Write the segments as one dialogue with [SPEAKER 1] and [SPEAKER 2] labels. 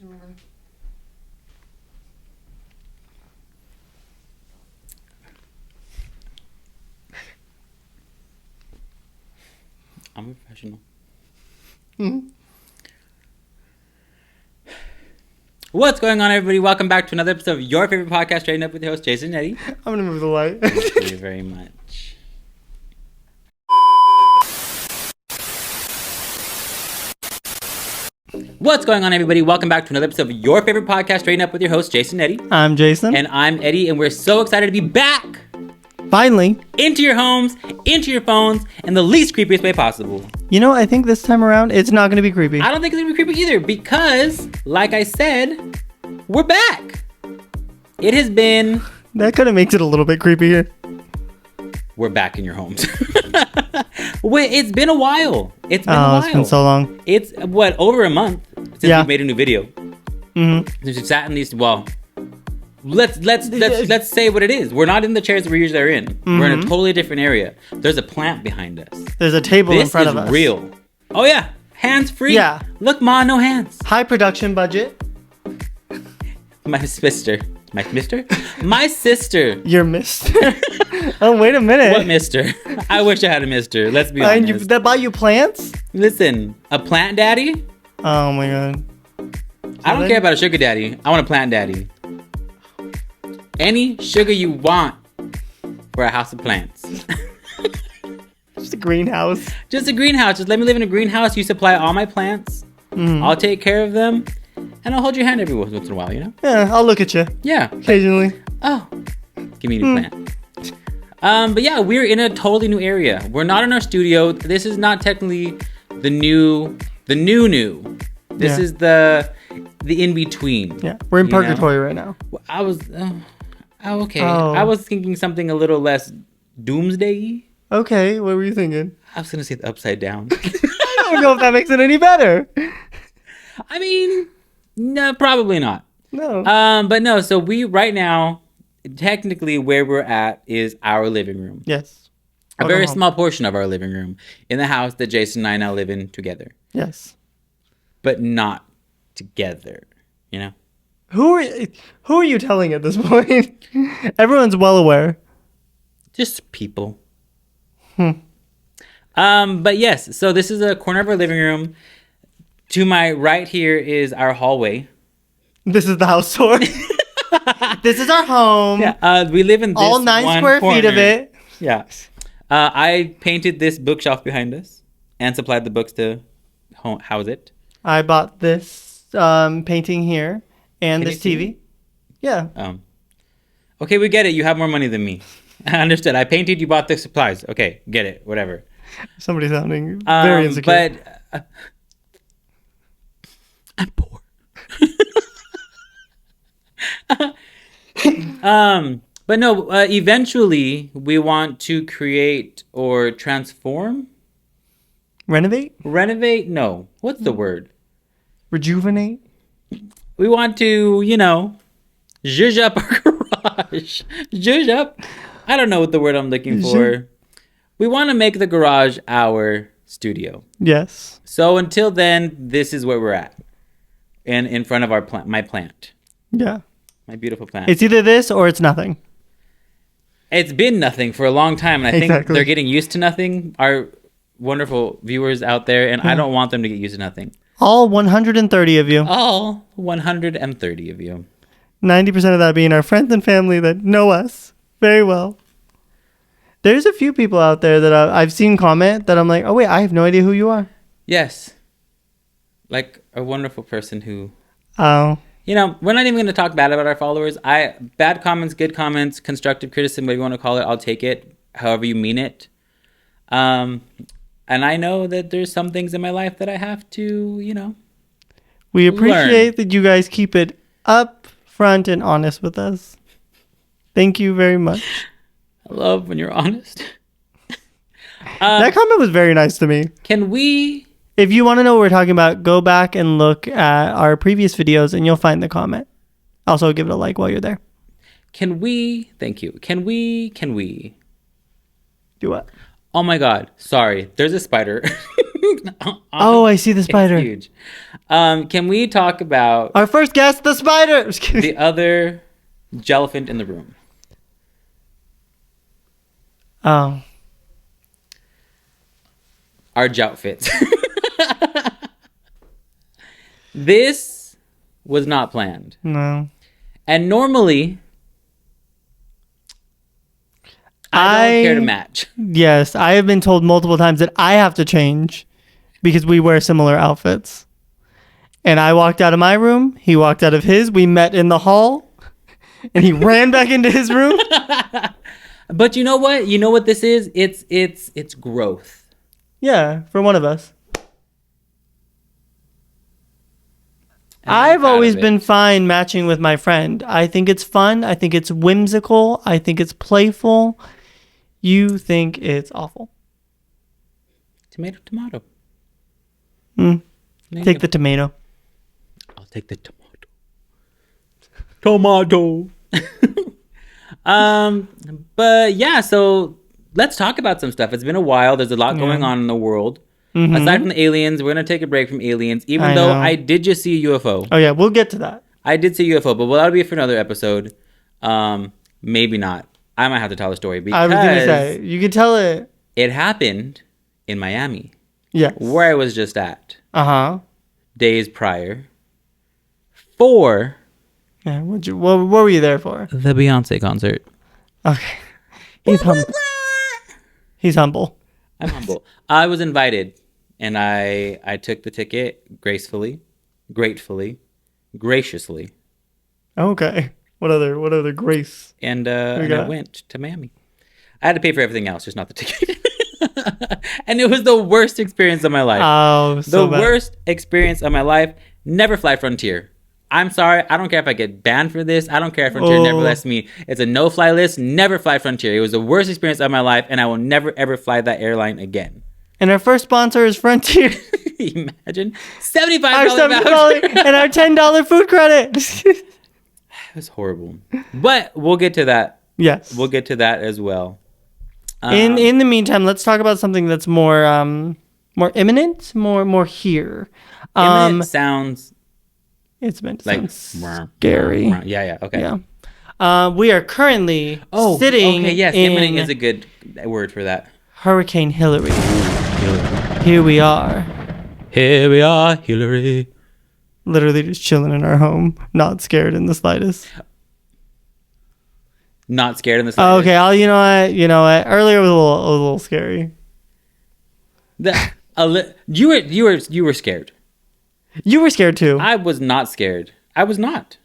[SPEAKER 1] I'm a professional.
[SPEAKER 2] Mm-hmm.
[SPEAKER 1] What's going on, everybody? Welcome back to another episode of your favorite podcast, Straighten Up with your host, Jason Eddy.
[SPEAKER 2] I'm going to move the light.
[SPEAKER 1] Thank you very much. What's going on, everybody? Welcome back to another episode of your favorite podcast, Straighten Up with your host, Jason Eddy.
[SPEAKER 2] I'm Jason.
[SPEAKER 1] And I'm Eddie, and we're so excited to be back
[SPEAKER 2] Finally.
[SPEAKER 1] into your homes, into your phones, in the least creepiest way possible.
[SPEAKER 2] You know, I think this time around, it's not going to be creepy.
[SPEAKER 1] I don't think it's going to be creepy either because, like I said, we're back. It has been...
[SPEAKER 2] That kind of makes it a little bit creepier.
[SPEAKER 1] We're back in your homes. Wait, it's been a while. It's been
[SPEAKER 2] so long.
[SPEAKER 1] It's, what, over a month since we made a new video.
[SPEAKER 2] Mm-hmm.
[SPEAKER 1] Since we sat in these... Well... Let's say what it is. We're not in the chairs we usually are in. Mm-hmm. We're in a totally different area. There's a plant behind us.
[SPEAKER 2] There's a table in front of us.
[SPEAKER 1] This is real. Oh yeah, hands free.
[SPEAKER 2] Yeah.
[SPEAKER 1] Look, Ma, no hands.
[SPEAKER 2] High production budget.
[SPEAKER 1] My sister.
[SPEAKER 2] Your mister. Oh, wait a minute.
[SPEAKER 1] What mister? I wish I had a mister. Let's be honest.
[SPEAKER 2] That buy you plants?
[SPEAKER 1] Listen, a plant daddy?
[SPEAKER 2] Oh my god.
[SPEAKER 1] I don't care about a sugar daddy. I want a plant daddy. Any sugar you want for a house of plants.
[SPEAKER 2] Just a greenhouse.
[SPEAKER 1] Just a greenhouse. Just let me live in a greenhouse. You supply all my plants.
[SPEAKER 2] Mm.
[SPEAKER 1] I'll take care of them. And I'll hold your hand every once in a while, you know?
[SPEAKER 2] Yeah, I'll look at you.
[SPEAKER 1] Yeah.
[SPEAKER 2] Occasionally.
[SPEAKER 1] Oh, give me a new plant. But yeah, we're in a totally new area. We're not in our studio. This is not technically the new. This is the in-between.
[SPEAKER 2] Yeah, we're in purgatory right now.
[SPEAKER 1] I was... okay. Oh. I was thinking something a little less doomsday-y.
[SPEAKER 2] Okay, what were you thinking?
[SPEAKER 1] I was going to say the upside down.
[SPEAKER 2] I don't know if that makes it any better.
[SPEAKER 1] I mean, no, probably not.
[SPEAKER 2] No.
[SPEAKER 1] But no, so we, right now, technically where we're at is our living room.
[SPEAKER 2] Yes.
[SPEAKER 1] A very small portion of our living room in the house that Jason and I now live in together.
[SPEAKER 2] Yes. But
[SPEAKER 1] not together, you know?
[SPEAKER 2] Who are you telling at this point? Everyone's well aware.
[SPEAKER 1] Just people. But yes, so this is a corner of our living room. To my right here is our hallway.
[SPEAKER 2] This is the house tour. This is our home.
[SPEAKER 1] Yeah, we live in this
[SPEAKER 2] all 9 square feet of it.
[SPEAKER 1] Yeah. I painted this bookshelf behind us and supplied the books to house it. I
[SPEAKER 2] bought this painting here. And this TV. Yeah.
[SPEAKER 1] Okay, we get it. You have more money than me. I understood. I painted, you bought the supplies. Okay, get it. Whatever.
[SPEAKER 2] Somebody sounding very insecure.
[SPEAKER 1] But I'm poor. But no, eventually we want to create or transform.
[SPEAKER 2] Renovate?
[SPEAKER 1] No. What's the word?
[SPEAKER 2] Rejuvenate?
[SPEAKER 1] We want to, zhuzh up our garage. Zhuzh up. I don't know what the word I'm looking for. We want to make the garage our studio.
[SPEAKER 2] Yes.
[SPEAKER 1] So until then, this is where we're at. And in front of my plant.
[SPEAKER 2] Yeah.
[SPEAKER 1] My beautiful plant.
[SPEAKER 2] It's either this or it's nothing.
[SPEAKER 1] It's been nothing for a long time. And I think they're getting used to nothing. Our wonderful viewers out there. And I don't want them to get used to nothing.
[SPEAKER 2] All 130 of you.
[SPEAKER 1] All 130 of you.
[SPEAKER 2] 90% of that being our friends and family that know us very well. There's a few people out there that I've seen comment that I'm like, oh wait, I have no idea who you are.
[SPEAKER 1] Yes. Like a wonderful person who...
[SPEAKER 2] Oh.
[SPEAKER 1] We're not even going to talk bad about our followers. Bad comments, good comments, constructive criticism, whatever you want to call it, I'll take it however you mean it. And I know that there's some things in my life that I have to,
[SPEAKER 2] We appreciate that you guys keep it up front and honest with us. Thank you very much.
[SPEAKER 1] I love when you're honest.
[SPEAKER 2] That comment was very nice to me.
[SPEAKER 1] Can we...
[SPEAKER 2] If you want to know what we're talking about, go back and look at our previous videos and you'll find the comment. Also, give it a like while you're there.
[SPEAKER 1] Can we... Thank you. Can we...
[SPEAKER 2] Do what?
[SPEAKER 1] Oh my God. Sorry. There's a spider.
[SPEAKER 2] Oh, I see the spider.
[SPEAKER 1] It's huge. Can we talk about
[SPEAKER 2] Our first guest, the spider. Just kidding.
[SPEAKER 1] the other jellyphant in the room?
[SPEAKER 2] Oh,
[SPEAKER 1] Our joutfits. This was not planned.
[SPEAKER 2] no.
[SPEAKER 1] And normally, I don't care to match.
[SPEAKER 2] Yes, I have been told multiple times that I have to change because we wear similar outfits. And I walked out of my room. He walked out of his. We met in the hall. And he ran back into his room.
[SPEAKER 1] But you know what? You know what this is? It's growth.
[SPEAKER 2] Yeah, for one of us.
[SPEAKER 1] And I'm
[SPEAKER 2] I've
[SPEAKER 1] proud
[SPEAKER 2] always
[SPEAKER 1] of it.
[SPEAKER 2] been fine matching with my friend. I think it's fun. I think it's whimsical. I think it's playful. You think it's awful.
[SPEAKER 1] Tomato.
[SPEAKER 2] Mm.
[SPEAKER 1] There you
[SPEAKER 2] Take
[SPEAKER 1] go.
[SPEAKER 2] the tomato.
[SPEAKER 1] I'll take the tomato. But yeah, so let's talk about some stuff. It's been a while. There's a lot going on in the world. Aside from the aliens, we're gonna take a break from aliens. Even
[SPEAKER 2] I
[SPEAKER 1] though
[SPEAKER 2] know.
[SPEAKER 1] I did just see a UFO.
[SPEAKER 2] Oh, yeah, we'll get to that.
[SPEAKER 1] I did see a UFO, but that'll be for another episode. Maybe not. I might have to tell the story
[SPEAKER 2] I was going to
[SPEAKER 1] because
[SPEAKER 2] say, you can tell it.
[SPEAKER 1] it happened in Miami,
[SPEAKER 2] Yes.
[SPEAKER 1] where I was just at
[SPEAKER 2] Uh-huh.
[SPEAKER 1] days prior for
[SPEAKER 2] Yeah, what were you there for?
[SPEAKER 1] the Beyonce concert.
[SPEAKER 2] Okay. He's humble. He's humble.
[SPEAKER 1] I'm humble. I was invited, and I took the ticket gracefully, gratefully, graciously,
[SPEAKER 2] Okay. What other grace?
[SPEAKER 1] and
[SPEAKER 2] you
[SPEAKER 1] I
[SPEAKER 2] got?
[SPEAKER 1] went to Miami. I had to pay for everything else, just not the ticket. And it was the worst experience of my life.
[SPEAKER 2] Oh, so
[SPEAKER 1] the
[SPEAKER 2] bad.
[SPEAKER 1] worst experience of my life. Never fly Frontier. I'm sorry. I don't care if I get banned for this. I don't care if Frontier never
[SPEAKER 2] Oh.
[SPEAKER 1] lets me. It's a no-fly list. Never fly Frontier. It was the worst experience of my life, and I will never ever fly that airline again.
[SPEAKER 2] And our first sponsor is Frontier.
[SPEAKER 1] Imagine
[SPEAKER 2] Our
[SPEAKER 1] $75
[SPEAKER 2] $7
[SPEAKER 1] voucher.
[SPEAKER 2] and our $10 food credit.
[SPEAKER 1] It was horrible. But we'll get to that.
[SPEAKER 2] Yes.
[SPEAKER 1] We'll get to that as well.
[SPEAKER 2] In the meantime, let's talk about something that's more imminent, more here.
[SPEAKER 1] Imminent sounds
[SPEAKER 2] It's meant to
[SPEAKER 1] like
[SPEAKER 2] sound scary.
[SPEAKER 1] Yeah. Okay.
[SPEAKER 2] Yeah. We are currently sitting
[SPEAKER 1] okay. Yes,
[SPEAKER 2] in
[SPEAKER 1] imminent is a good word for that.
[SPEAKER 2] Hurricane Hillary. Here we are,
[SPEAKER 1] Here we are, Hillary.
[SPEAKER 2] literally just chilling in our home, not scared in the slightest.
[SPEAKER 1] Not scared in the
[SPEAKER 2] Oh,
[SPEAKER 1] slightest.
[SPEAKER 2] okay, you know what? Earlier was a little scary.
[SPEAKER 1] You were scared.
[SPEAKER 2] You were scared too.
[SPEAKER 1] I was not scared. I was not.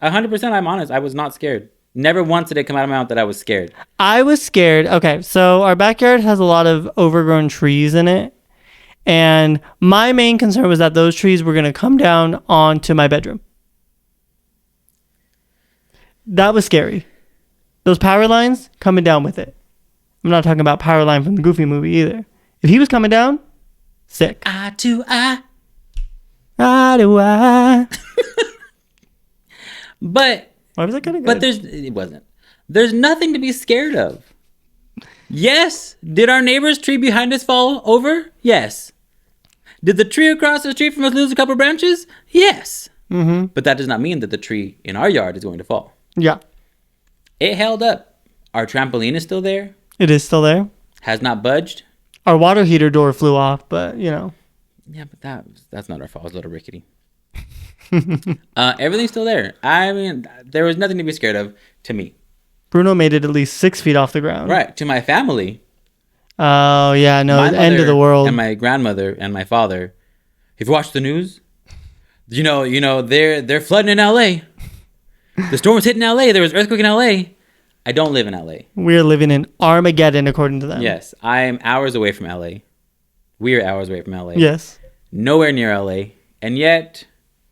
[SPEAKER 1] 100%. I'm honest. I was not scared. Never once did it come out of my mouth that I was scared.
[SPEAKER 2] I was scared. Okay, so our backyard has a lot of overgrown trees in it. And my main concern was that those trees were going to come down onto my bedroom. That was scary. Those power lines coming down with it. I'm not talking about power line from the Goofy movie either. If he was coming down, sick.
[SPEAKER 1] Eye to eye.
[SPEAKER 2] Eye to eye.
[SPEAKER 1] But
[SPEAKER 2] Why was that kind of good?
[SPEAKER 1] But it wasn't. There's nothing to be scared of. Yes. Did our neighbor's tree behind us fall over? Yes. Did the tree across the street from us lose a couple branches? Yes.
[SPEAKER 2] Mm-hmm.
[SPEAKER 1] But that does not mean that the tree in our yard is going to fall.
[SPEAKER 2] Yeah,
[SPEAKER 1] It held up. Our trampoline is still there.
[SPEAKER 2] it is still there.
[SPEAKER 1] Has not budged.
[SPEAKER 2] Our water heater door flew off, but you know.
[SPEAKER 1] Yeah, but that's not our fault. It's a little rickety. Everything's still there. I mean, there was nothing to be scared of to me.
[SPEAKER 2] Bruno made it at least 6 feet off the ground.
[SPEAKER 1] Right. To my family.
[SPEAKER 2] Oh, yeah, no,
[SPEAKER 1] My
[SPEAKER 2] the end of
[SPEAKER 1] mother
[SPEAKER 2] the world.
[SPEAKER 1] and my grandmother and my father. If you watch the news, you know they're flooding in LA. The storm was hitting LA. There was an earthquake in LA. I don't live in LA.
[SPEAKER 2] We're living in Armageddon, according to them.
[SPEAKER 1] Yes, I am hours away from LA. We are hours away from LA.
[SPEAKER 2] Yes.
[SPEAKER 1] Nowhere near LA. And yet,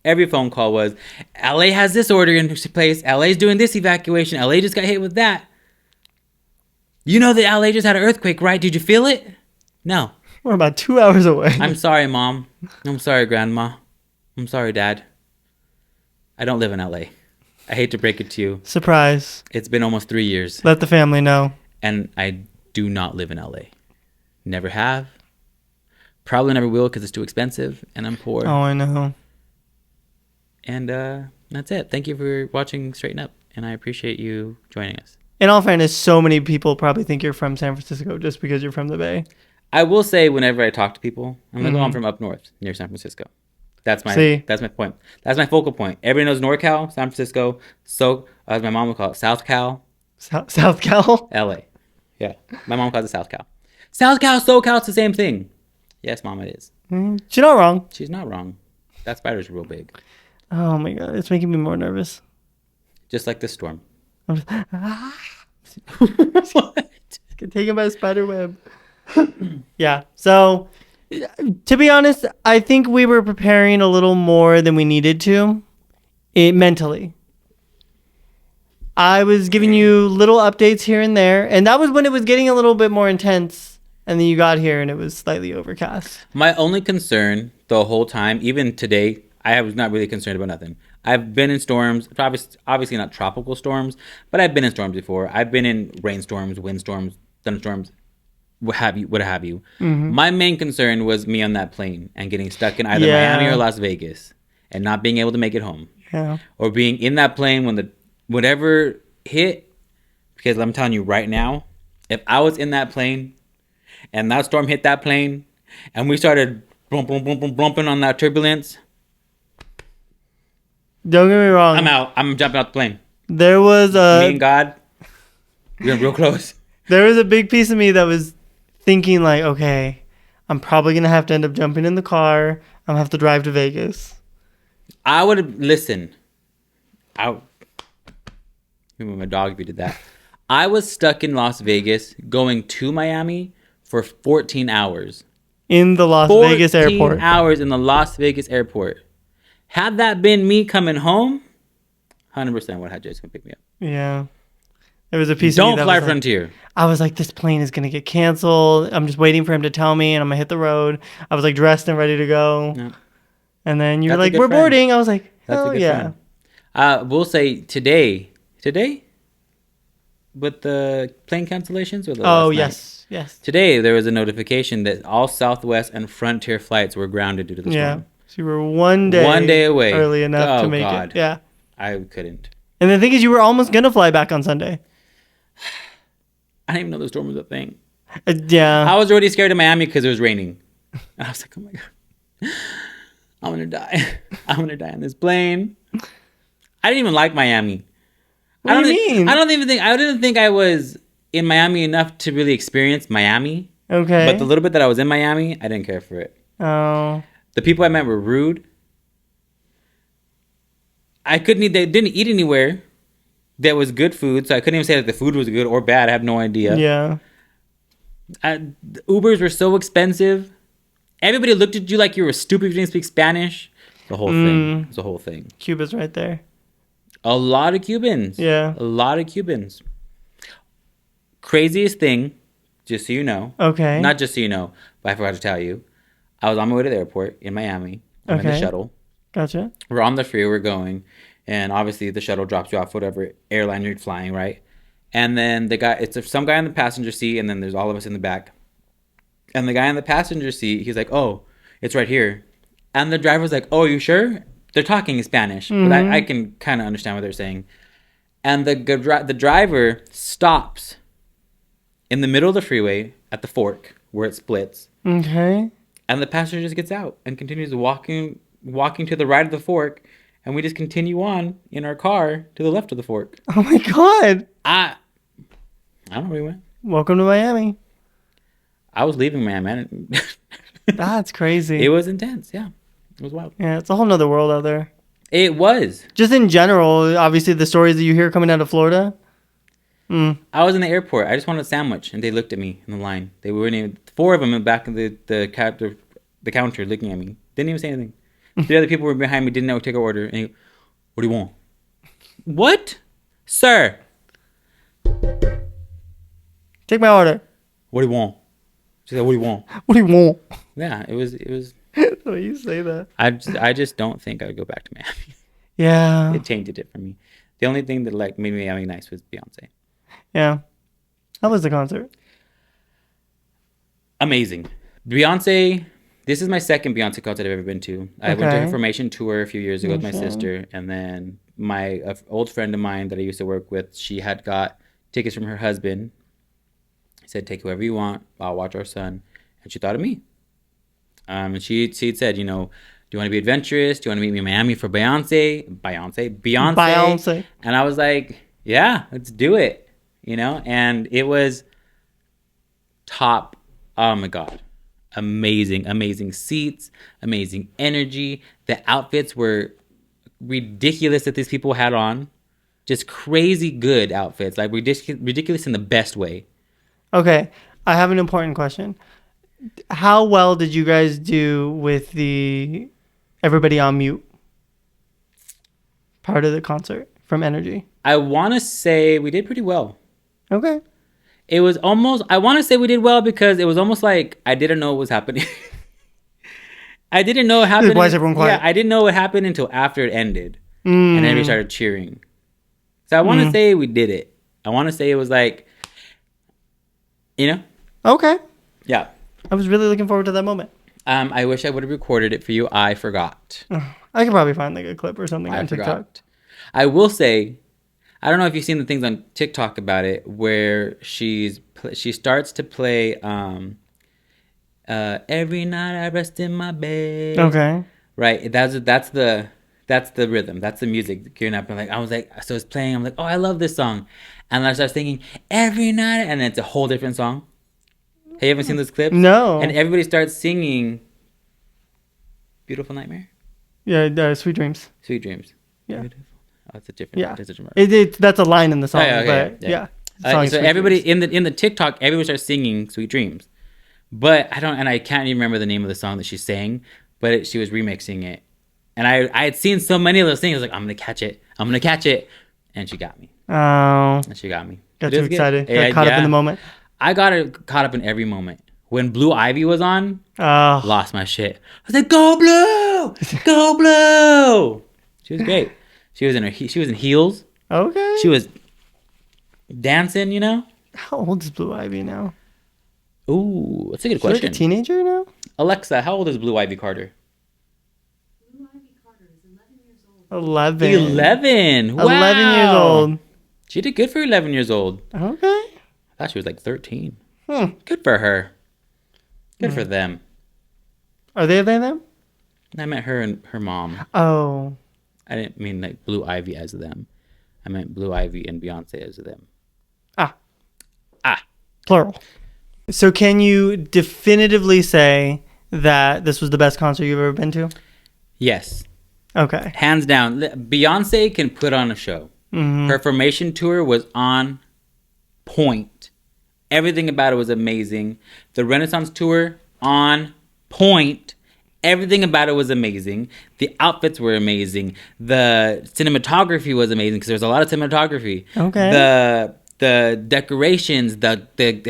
[SPEAKER 1] every phone call was, LA has this order in place. LA's doing this evacuation. LA just got hit with that. You know that LA just had an earthquake, right? Did you feel it? No.
[SPEAKER 2] We're about 2 hours away.
[SPEAKER 1] I'm sorry, Mom. I'm sorry, Grandma. I'm sorry, Dad. I don't live in LA. I hate to break it to you.
[SPEAKER 2] Surprise.
[SPEAKER 1] It's been almost 3 years,
[SPEAKER 2] Let the family know.
[SPEAKER 1] and I do not live in LA. Never have. Probably never will because it's too expensive and I'm poor.
[SPEAKER 2] Oh, I know.
[SPEAKER 1] And that's it. Thank you for watching Straighten Up, and I appreciate you joining us.
[SPEAKER 2] In all fairness, so many people probably think you're from San Francisco just because you're from the Bay.
[SPEAKER 1] I will say whenever I talk to people, I'm like,
[SPEAKER 2] Mm-hmm.
[SPEAKER 1] oh, I'm from up north near San Francisco. That's my
[SPEAKER 2] See?
[SPEAKER 1] that's my point. That's my focal point. Everybody knows NorCal, San Francisco. So as my mom would call it, South Cal,
[SPEAKER 2] South Cal?
[SPEAKER 1] LA. Yeah, my mom calls it South Cal. South Cal, SoCal, it's the same thing. Yes, mom, it is.
[SPEAKER 2] She's not wrong.
[SPEAKER 1] She's not wrong. That spider's real big,
[SPEAKER 2] Oh my god, it's making me more nervous.
[SPEAKER 1] just like this storm.
[SPEAKER 2] I'm just,
[SPEAKER 1] What?
[SPEAKER 2] get taken by a spider web. Yeah. So, to be honest, I think we were preparing a little more than we needed to, mentally. I was giving you little updates here and there, and that was when it was getting a little bit more intense. And then you got here, and it was slightly overcast.
[SPEAKER 1] My only concern the whole time, even today, I was not really concerned about nothing. I've been in storms, obviously not tropical storms, but I've been in storms before. I've been in rainstorms, windstorms, thunderstorms, what have you.
[SPEAKER 2] Mm-hmm.
[SPEAKER 1] My main concern was me on that plane and getting stuck in either
[SPEAKER 2] Yeah.
[SPEAKER 1] Miami or Las Vegas and not being able to make it home.
[SPEAKER 2] Yeah.
[SPEAKER 1] Or being in that plane when whatever hit, because I'm telling you right now, if I was in that plane and that storm hit that plane and we started bumping on that turbulence,
[SPEAKER 2] Don't get me wrong.
[SPEAKER 1] I'm out. I'm jumping out the plane.
[SPEAKER 2] There was
[SPEAKER 1] Me and God, we're real close.
[SPEAKER 2] There was a big piece of me that was thinking like, okay, I'm probably gonna have to end up jumping in the car. I'm gonna have to drive to Vegas.
[SPEAKER 1] I would listen. You with my dog if you did that. I was stuck in Las Vegas going to Miami for 14 hours.
[SPEAKER 2] In the Las Vegas airport.
[SPEAKER 1] 14 hours in the Las Vegas airport. Had that been me coming home, 100% would have Jason come pick me up.
[SPEAKER 2] Yeah. There was a piece of
[SPEAKER 1] Don't
[SPEAKER 2] me that
[SPEAKER 1] fly
[SPEAKER 2] was like,
[SPEAKER 1] Frontier.
[SPEAKER 2] I was like, this plane is gonna get canceled. I'm just waiting for him to tell me, and I'm gonna hit the road. I was like dressed and ready to go.
[SPEAKER 1] No.
[SPEAKER 2] And then you're
[SPEAKER 1] That's a
[SPEAKER 2] like,
[SPEAKER 1] good
[SPEAKER 2] we're
[SPEAKER 1] friend.
[SPEAKER 2] boarding. I was like,
[SPEAKER 1] That's a
[SPEAKER 2] hell
[SPEAKER 1] good
[SPEAKER 2] yeah.
[SPEAKER 1] friend. We'll say today, with the plane cancellations or the
[SPEAKER 2] Oh
[SPEAKER 1] last night?
[SPEAKER 2] yes.
[SPEAKER 1] Today there was a notification that all Southwest and Frontier flights were grounded due to the
[SPEAKER 2] Yeah.
[SPEAKER 1] storm.
[SPEAKER 2] So you were one day
[SPEAKER 1] away.
[SPEAKER 2] early enough to
[SPEAKER 1] Oh,
[SPEAKER 2] make
[SPEAKER 1] God.
[SPEAKER 2] it. Yeah.
[SPEAKER 1] I couldn't.
[SPEAKER 2] And the thing is, you were almost gonna fly back on Sunday.
[SPEAKER 1] I didn't even know the storm was a thing.
[SPEAKER 2] Yeah.
[SPEAKER 1] I was already scared of Miami because it was raining. And I was like, oh my God, I'm going to die. I'm going to die on this plane. I didn't even like Miami.
[SPEAKER 2] What do you mean?
[SPEAKER 1] I didn't think I was in Miami enough to really experience Miami.
[SPEAKER 2] Okay.
[SPEAKER 1] But the little bit that I was in Miami, I didn't care for it.
[SPEAKER 2] Oh.
[SPEAKER 1] The people I met were rude. They didn't eat anywhere. There was good food, so I couldn't even say that the food was good or bad. I have no idea.
[SPEAKER 2] Yeah.
[SPEAKER 1] The Ubers were so expensive. Everybody looked at you like you were stupid if you didn't speak Spanish. The whole thing. It was the whole thing.
[SPEAKER 2] Cuba's right there.
[SPEAKER 1] A lot of Cubans.
[SPEAKER 2] Yeah.
[SPEAKER 1] A lot of Cubans. Craziest thing, just so you know.
[SPEAKER 2] Okay.
[SPEAKER 1] Not just so you know, but I forgot to tell you. I was on my way to the airport in Miami. I'm in the
[SPEAKER 2] Okay.
[SPEAKER 1] shuttle.
[SPEAKER 2] Gotcha.
[SPEAKER 1] We're on the freeway, we're going. And obviously the shuttle drops you off whatever airline you're flying, right? And then some guy in the passenger seat, and then there's all of us in the back. And the guy in the passenger seat, he's like, oh, it's right here. And the driver's like, oh, you sure? They're talking in Spanish, but I can kind of understand what they're saying. And the driver stops in the middle of the freeway at the fork where it splits.
[SPEAKER 2] Okay.
[SPEAKER 1] And the passenger just gets out and continues walking to the right of the fork. And we just continue on in our car to the left of the fork.
[SPEAKER 2] Oh my God.
[SPEAKER 1] I don't know where we went.
[SPEAKER 2] Welcome to Miami.
[SPEAKER 1] I was leaving man.
[SPEAKER 2] That's crazy.
[SPEAKER 1] It was intense. Yeah. It was wild.
[SPEAKER 2] Yeah, it's a whole nother world out there.
[SPEAKER 1] It was.
[SPEAKER 2] Just in general, obviously the stories that you hear coming out of Florida.
[SPEAKER 1] I was in the airport. I just wanted a sandwich, and they looked at me in the line. They weren't even, 4 of them in the back of the counter looking at me. Didn't even say anything. 3 other people were behind me, didn't know take our order. And he, what do you want? What? Sir.
[SPEAKER 2] Take my order.
[SPEAKER 1] What do you want? She said, what do you want?
[SPEAKER 2] What do you want?
[SPEAKER 1] Yeah, it was.
[SPEAKER 2] The way you say that.
[SPEAKER 1] I just don't think I would go back to Miami.
[SPEAKER 2] Yeah.
[SPEAKER 1] It tainted it for me. The only thing that made Miami nice was Beyonce.
[SPEAKER 2] Yeah. How was the concert?
[SPEAKER 1] Amazing. Beyonce. This is my second Beyonce concert I've ever been to. I went to
[SPEAKER 2] Okay.
[SPEAKER 1] her Formation tour a few years ago with my
[SPEAKER 2] Formation.
[SPEAKER 1] sister, and then my old friend of mine that I used to work with, she had got tickets from her husband. He said, "Take whoever you want. I'll watch our son." And she thought of me. And she said, "Do you want to be adventurous? Do you want to meet me in Miami for Beyonce.
[SPEAKER 2] Beyonce.
[SPEAKER 1] And I was like, "Yeah, let's do it." And it was top. Oh my god, amazing seats, amazing energy. The outfits were ridiculous that these people had on, just crazy good outfits, like ridiculous in the best way.
[SPEAKER 2] Okay, I have an important question. How well did you guys do with the everybody on mute part of the concert from Energy?
[SPEAKER 1] I want to say we did pretty well.
[SPEAKER 2] Okay.
[SPEAKER 1] It was almost, I want to say we did well because it was almost like I didn't know what was happening. I didn't know it happened.
[SPEAKER 2] Why is everyone quiet?
[SPEAKER 1] Yeah, I didn't know what happened until after it ended.
[SPEAKER 2] Mm.
[SPEAKER 1] And everybody started cheering. So I want to say we did it. I want to say it was like,
[SPEAKER 2] Okay.
[SPEAKER 1] yeah.
[SPEAKER 2] I was really looking forward to that moment.
[SPEAKER 1] I wish I would have recorded it for you. I forgot.
[SPEAKER 2] I could probably find like a clip or something on TikTok.
[SPEAKER 1] Forgot. I will say, I don't know if you've seen the things on TikTok about it, where she starts to play "Every Night I Rest in My Bed."
[SPEAKER 2] Okay.
[SPEAKER 1] Right. That's the rhythm. That's the music gearing up. And I was like, so it's playing. I'm like, oh, I love this song, and I start singing "Every Night," and then it's a whole different song. Have you ever seen this clip?
[SPEAKER 2] No.
[SPEAKER 1] And everybody starts singing "Beautiful Nightmare."
[SPEAKER 2] Yeah, Sweet Dreams.
[SPEAKER 1] Sweet Dreams.
[SPEAKER 2] Yeah.
[SPEAKER 1] Beautiful. Oh, that's a different.
[SPEAKER 2] Yeah.
[SPEAKER 1] That's a different.
[SPEAKER 2] That's a line in the song,
[SPEAKER 1] Oh, yeah, okay,
[SPEAKER 2] but yeah.
[SPEAKER 1] yeah.
[SPEAKER 2] The song is
[SPEAKER 1] So
[SPEAKER 2] Sweet
[SPEAKER 1] everybody
[SPEAKER 2] Dreams.
[SPEAKER 1] in the TikTok, everybody starts singing "Sweet Dreams," but I can't even remember the name of the song that she sang, but she was remixing it, and I had seen so many of those things. I was like, I'm gonna catch it, and she got me,
[SPEAKER 2] Oh,
[SPEAKER 1] and she got me.
[SPEAKER 2] got
[SPEAKER 1] It
[SPEAKER 2] too
[SPEAKER 1] was good.
[SPEAKER 2] excited.
[SPEAKER 1] Yeah,
[SPEAKER 2] Got caught up
[SPEAKER 1] yeah.
[SPEAKER 2] in the moment.
[SPEAKER 1] I got caught up in every moment. When Blue Ivy was on,
[SPEAKER 2] Oh,
[SPEAKER 1] lost my shit. I was like, "Go Blue, go Blue!" She was great. She was in heels.
[SPEAKER 2] okay.
[SPEAKER 1] She was dancing.
[SPEAKER 2] How old is Blue Ivy now?
[SPEAKER 1] Ooh, that's a good
[SPEAKER 2] Is she like
[SPEAKER 1] question.
[SPEAKER 2] a teenager now?
[SPEAKER 1] Alexa, how old is Blue Ivy Carter?
[SPEAKER 3] Blue Ivy Carter is 11 years old.
[SPEAKER 2] 11.
[SPEAKER 1] 11. Wow.
[SPEAKER 2] 11 years old.
[SPEAKER 1] She did good for 11 years old.
[SPEAKER 2] Okay.
[SPEAKER 1] I thought she was like 13.
[SPEAKER 2] Hmm.
[SPEAKER 1] Good for her. Good for them.
[SPEAKER 2] Are they them?
[SPEAKER 1] I meant her and her mom.
[SPEAKER 2] Oh.
[SPEAKER 1] I didn't mean like Blue Ivy as them. I meant Blue Ivy and Beyonce as them.
[SPEAKER 2] Plural. So can you definitively say that this was the best concert you've ever been to?
[SPEAKER 1] Yes.
[SPEAKER 2] Okay.
[SPEAKER 1] Hands down. Beyonce can put on a show.
[SPEAKER 2] Mhm.
[SPEAKER 1] Her Formation tour was on point. Everything about it was amazing. The Renaissance tour, on point. Everything about it was amazing. The outfits were amazing. The cinematography was amazing because there was a lot of cinematography.
[SPEAKER 2] Okay.
[SPEAKER 1] The decorations,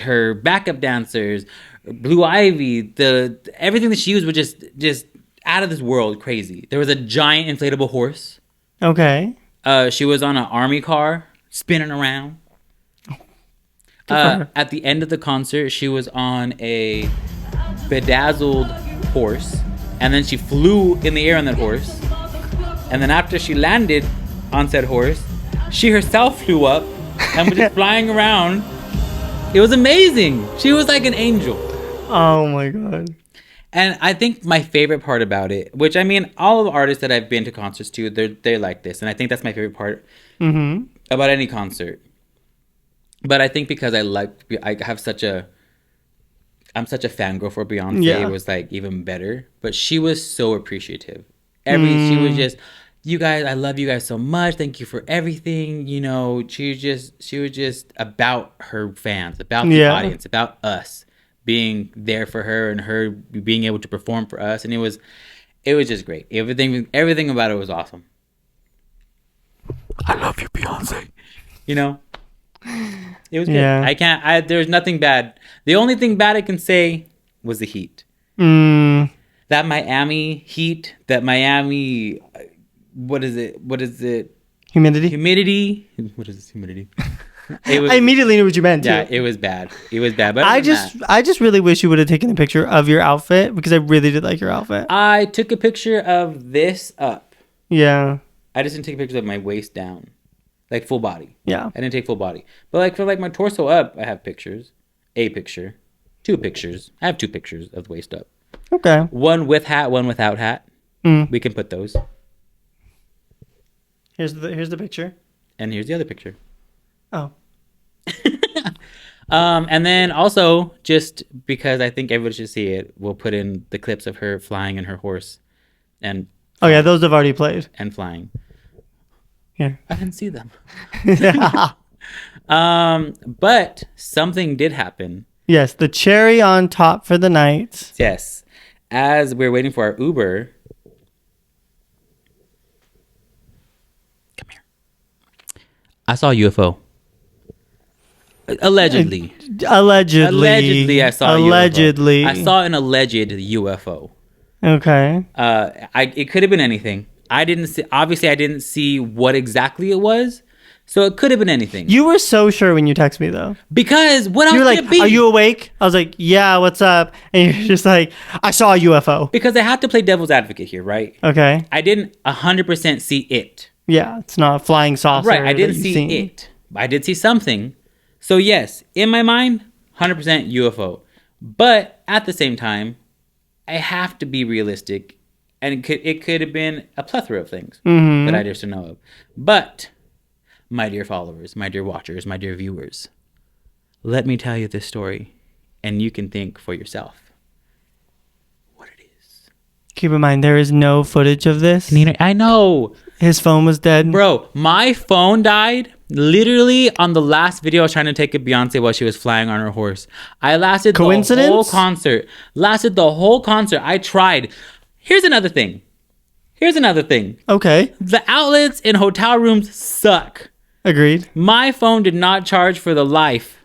[SPEAKER 1] her backup dancers, Blue Ivy, everything that she used was just out of this world crazy. There was a giant inflatable horse.
[SPEAKER 2] Okay.
[SPEAKER 1] She was on an army car spinning around.
[SPEAKER 2] for her.
[SPEAKER 1] At the end of the concert, she was on a bedazzled horse, and then she flew in the air on that horse. And then after she landed on said horse, she herself flew up and was just flying around. It was amazing. She was like an angel.
[SPEAKER 2] Oh my god.
[SPEAKER 1] And I think my favorite part about it, which I mean, all of the artists that I've been to concerts to, they're like this, and I think that's my favorite part
[SPEAKER 2] Mm-hmm.
[SPEAKER 1] about any concert. But I think because I'm such a fangirl for Beyonce,
[SPEAKER 2] Yeah.
[SPEAKER 1] it was like even better. But she was so appreciative. She was just, you guys, I love you guys so much. Thank you for everything. She was just about her fans, about the
[SPEAKER 2] Yeah.
[SPEAKER 1] audience, about us being there for her and her being able to perform for us. And it was just great. Everything about it was awesome. I love you, Beyonce. It was good.
[SPEAKER 2] Yeah.
[SPEAKER 1] There's nothing bad. The only thing bad I can say was the heat.
[SPEAKER 2] Mm.
[SPEAKER 1] That Miami heat, what is it?
[SPEAKER 2] Humidity.
[SPEAKER 1] Humidity. What is this humidity? It was,
[SPEAKER 2] I immediately knew what you meant.
[SPEAKER 1] yeah,
[SPEAKER 2] too.
[SPEAKER 1] it was bad. It was bad. But
[SPEAKER 2] I
[SPEAKER 1] other than that,
[SPEAKER 2] I just really wish you would have taken a picture of your outfit because I really did like your outfit.
[SPEAKER 1] I took a picture of this up.
[SPEAKER 2] Yeah,
[SPEAKER 1] I just didn't take pictures of my waist down, like full body.
[SPEAKER 2] yeah.
[SPEAKER 1] I didn't take full body, but like for like my torso up, I have pictures. A picture, 2 pictures. I have 2 pictures of the waist up.
[SPEAKER 2] Okay.
[SPEAKER 1] One with hat, one without hat.
[SPEAKER 2] Mm.
[SPEAKER 1] We can put those.
[SPEAKER 2] Here's the picture.
[SPEAKER 1] And here's the other picture.
[SPEAKER 2] Oh.
[SPEAKER 1] And then also, just because I think everybody should see it, we'll put in the clips of her flying in her horse, and
[SPEAKER 2] Oh yeah, those have already played.
[SPEAKER 1] flying.
[SPEAKER 2] Here.
[SPEAKER 1] I didn't see them.
[SPEAKER 2] Yeah.
[SPEAKER 1] But something did happen.
[SPEAKER 2] Yes, the cherry on top for the night.
[SPEAKER 1] Yes, as we're waiting for our Uber. Come here. I saw a UFO. Allegedly.
[SPEAKER 2] Allegedly.
[SPEAKER 1] I saw a
[SPEAKER 2] Allegedly.
[SPEAKER 1] UFO. I saw an alleged UFO.
[SPEAKER 2] Okay.
[SPEAKER 1] It could have been anything. I didn't see what exactly it was. So it could have been anything.
[SPEAKER 2] You were so sure when you text me though.
[SPEAKER 1] Because what
[SPEAKER 2] You
[SPEAKER 1] else
[SPEAKER 2] were
[SPEAKER 1] could
[SPEAKER 2] like,
[SPEAKER 1] it be?
[SPEAKER 2] "Are you awake?" I was like, "Yeah, what's up?" And you're just like, "I saw a UFO."
[SPEAKER 1] Because I have to play devil's advocate here, right?
[SPEAKER 2] Okay.
[SPEAKER 1] I didn't 100% see it.
[SPEAKER 2] Yeah, it's not a flying saucer.
[SPEAKER 1] Right, I
[SPEAKER 2] that
[SPEAKER 1] didn't
[SPEAKER 2] you've
[SPEAKER 1] see
[SPEAKER 2] seen.
[SPEAKER 1] it. I did see something. So yes, in my mind, 100% UFO. But at the same time, I have to be realistic, and it could have been a plethora of things
[SPEAKER 2] Mm-hmm.
[SPEAKER 1] that I just don't know of. But my dear followers, my dear watchers, my dear viewers, let me tell you this story, and you can think for yourself what it is.
[SPEAKER 2] Keep in mind, there is no footage of this.
[SPEAKER 1] Nina, I know.
[SPEAKER 2] His phone was dead.
[SPEAKER 1] Bro, my phone died literally on the last video I was trying to take of Beyonce while she was flying on her horse. I lasted
[SPEAKER 2] Coincidence?
[SPEAKER 1] the whole concert. I tried. Here's another thing.
[SPEAKER 2] Okay,
[SPEAKER 1] The outlets in hotel rooms suck.
[SPEAKER 2] agreed.
[SPEAKER 1] My phone did not charge for the life.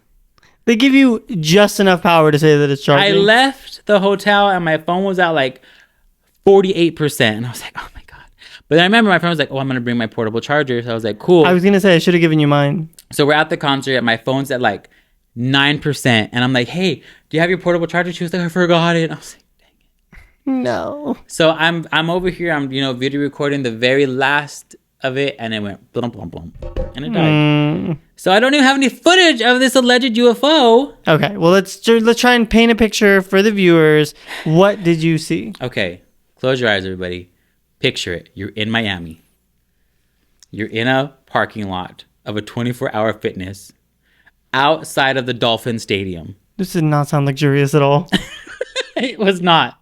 [SPEAKER 2] They give you just enough power to say that it's charging.
[SPEAKER 1] I left the hotel and my phone was at like 48%. And I was like, oh my God. But then I remember my friend was like, oh, I'm going to bring my portable charger. So I was like, cool.
[SPEAKER 2] I was gonna say I should have given you mine.
[SPEAKER 1] So we're at the concert and my phone's at like 9%. And I'm like, hey, do you have your portable charger? She was like, I forgot it. And I was like,
[SPEAKER 2] No.
[SPEAKER 1] so I'm over here. I'm, video recording the very last of it. And it went blum, blum, blum. And it died. So I don't even have any footage of this alleged UFO.
[SPEAKER 2] Okay, well let's try and paint a picture for the viewers. What did you see?
[SPEAKER 1] Okay. Close your eyes, everybody. Picture it. You're in Miami. You're in a parking lot of a 24-hour fitness outside of the Dolphin Stadium.
[SPEAKER 2] This did not sound luxurious at all.
[SPEAKER 1] It was not.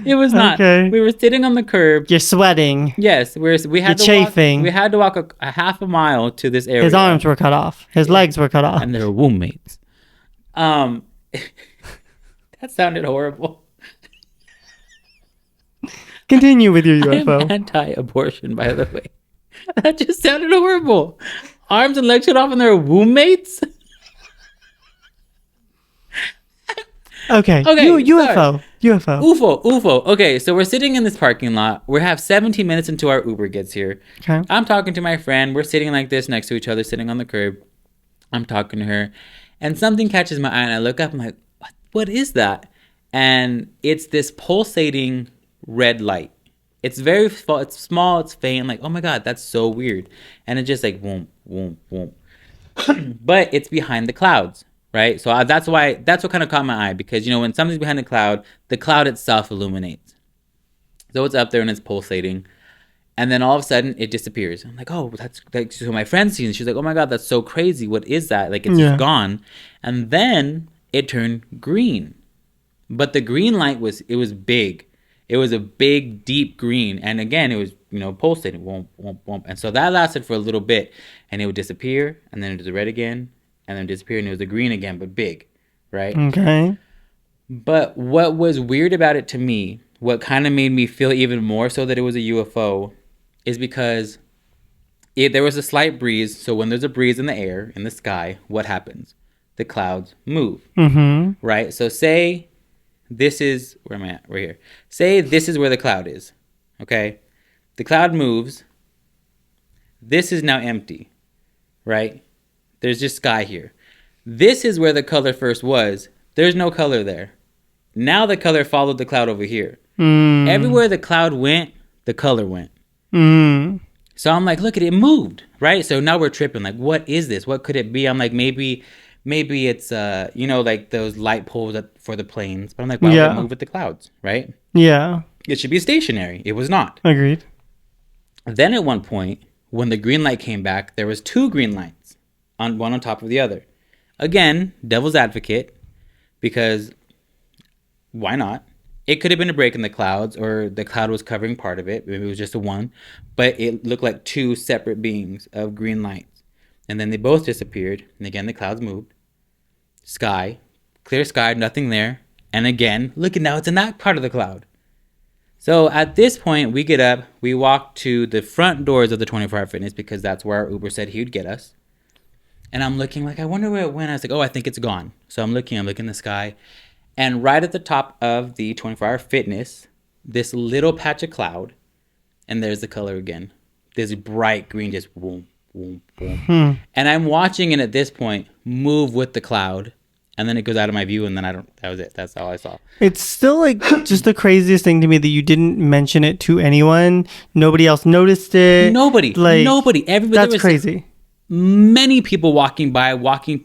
[SPEAKER 1] It was not.
[SPEAKER 2] Okay.
[SPEAKER 1] We were sitting on the curb.
[SPEAKER 2] You're sweating.
[SPEAKER 1] Yes, we had
[SPEAKER 2] You're
[SPEAKER 1] to walk,
[SPEAKER 2] chafing.
[SPEAKER 1] we had to walk a half a mile to this area.
[SPEAKER 2] His arms were cut off. His legs were cut off.
[SPEAKER 1] and they were roommates. That sounded horrible.
[SPEAKER 2] Continue with your
[SPEAKER 1] I'm
[SPEAKER 2] UFO.
[SPEAKER 1] anti-abortion, by the way. That just sounded horrible. Arms and legs cut off and they were roommates.
[SPEAKER 2] Okay.
[SPEAKER 1] Okay,
[SPEAKER 2] UFO. UFO.
[SPEAKER 1] UFO. Okay, so we're sitting in this parking lot. We have 17 minutes until our Uber gets here.
[SPEAKER 2] Okay.
[SPEAKER 1] I'm talking to my friend. We're sitting like this next to each other, sitting on the curb. I'm talking to her. And something catches my eye and I look up. I'm like, what is that? And it's this pulsating red light. It's it's small, it's faint. I'm like, oh my God, that's so weird. And it just like, boom, boom, boom. But it's behind the clouds, right? So that's what kind of caught my eye because, when something's behind the cloud itself illuminates. So it's up there and it's pulsating. And then all of a sudden it disappears. I'm like, oh, that's like, so my friend sees it. She's like, oh my God, that's so crazy. What is that? Like it's just gone. And then it turned green. But the green light was big. It was a big, deep green. And again, it was, pulsating. Womp, womp, womp. And so that lasted for a little bit. And it would disappear. And then it was red again. And then disappear. And it was a green again, but big. Right?
[SPEAKER 2] Okay.
[SPEAKER 1] But what was weird about it to me, what kind of made me feel even more so that it was a UFO, is because there was a slight breeze. So when there's a breeze in the air, in the sky, what happens? The clouds move.
[SPEAKER 2] Mm-hmm.
[SPEAKER 1] Right? So say this is, where am I at? Right here. Say this is where the cloud is. Okay? The cloud moves. This is now empty. Right? There's just sky here. This is where the color first was. There's no color there. Now the color followed the cloud over here. Everywhere the cloud went, the color went. So I'm like, look at it, moved, right? So now we're tripping. Like, what is this? What could it be? I'm like, maybe it's like those light poles for the planes. But I'm like, why would it move with the clouds, right?
[SPEAKER 2] Yeah.
[SPEAKER 1] It should be stationary. It was not.
[SPEAKER 2] Agreed.
[SPEAKER 1] Then at one point, when the green light came back, there was 2 green lights, one on top of the other. Again, devil's advocate, because why not? It could have been a break in the clouds, or the cloud was covering part of it. Maybe it was just a one, but it looked like 2 separate beings of green lights. And then they both disappeared. And again, the clouds moved. Sky, clear sky, nothing there. And again, look at now, it's in that part of the cloud. So at this point, we get up, we walk to the front doors of the 24-Hour Fitness, because that's where our Uber said he would get us. And I'm looking like, I wonder where it went. I was like, oh, I think it's gone. So I'm looking in the sky. And right at the top of the 24-Hour Fitness, this little patch of cloud, and there's the color again. This bright green, just boom, boom, boom. And I'm watching it at this point move with the cloud, and then it goes out of my view, and then that was it. That's all I saw.
[SPEAKER 2] It's still like just the craziest thing to me that you didn't mention it to anyone. Nobody else noticed it.
[SPEAKER 1] Nobody. Everybody.
[SPEAKER 2] That's crazy.
[SPEAKER 1] Many people walking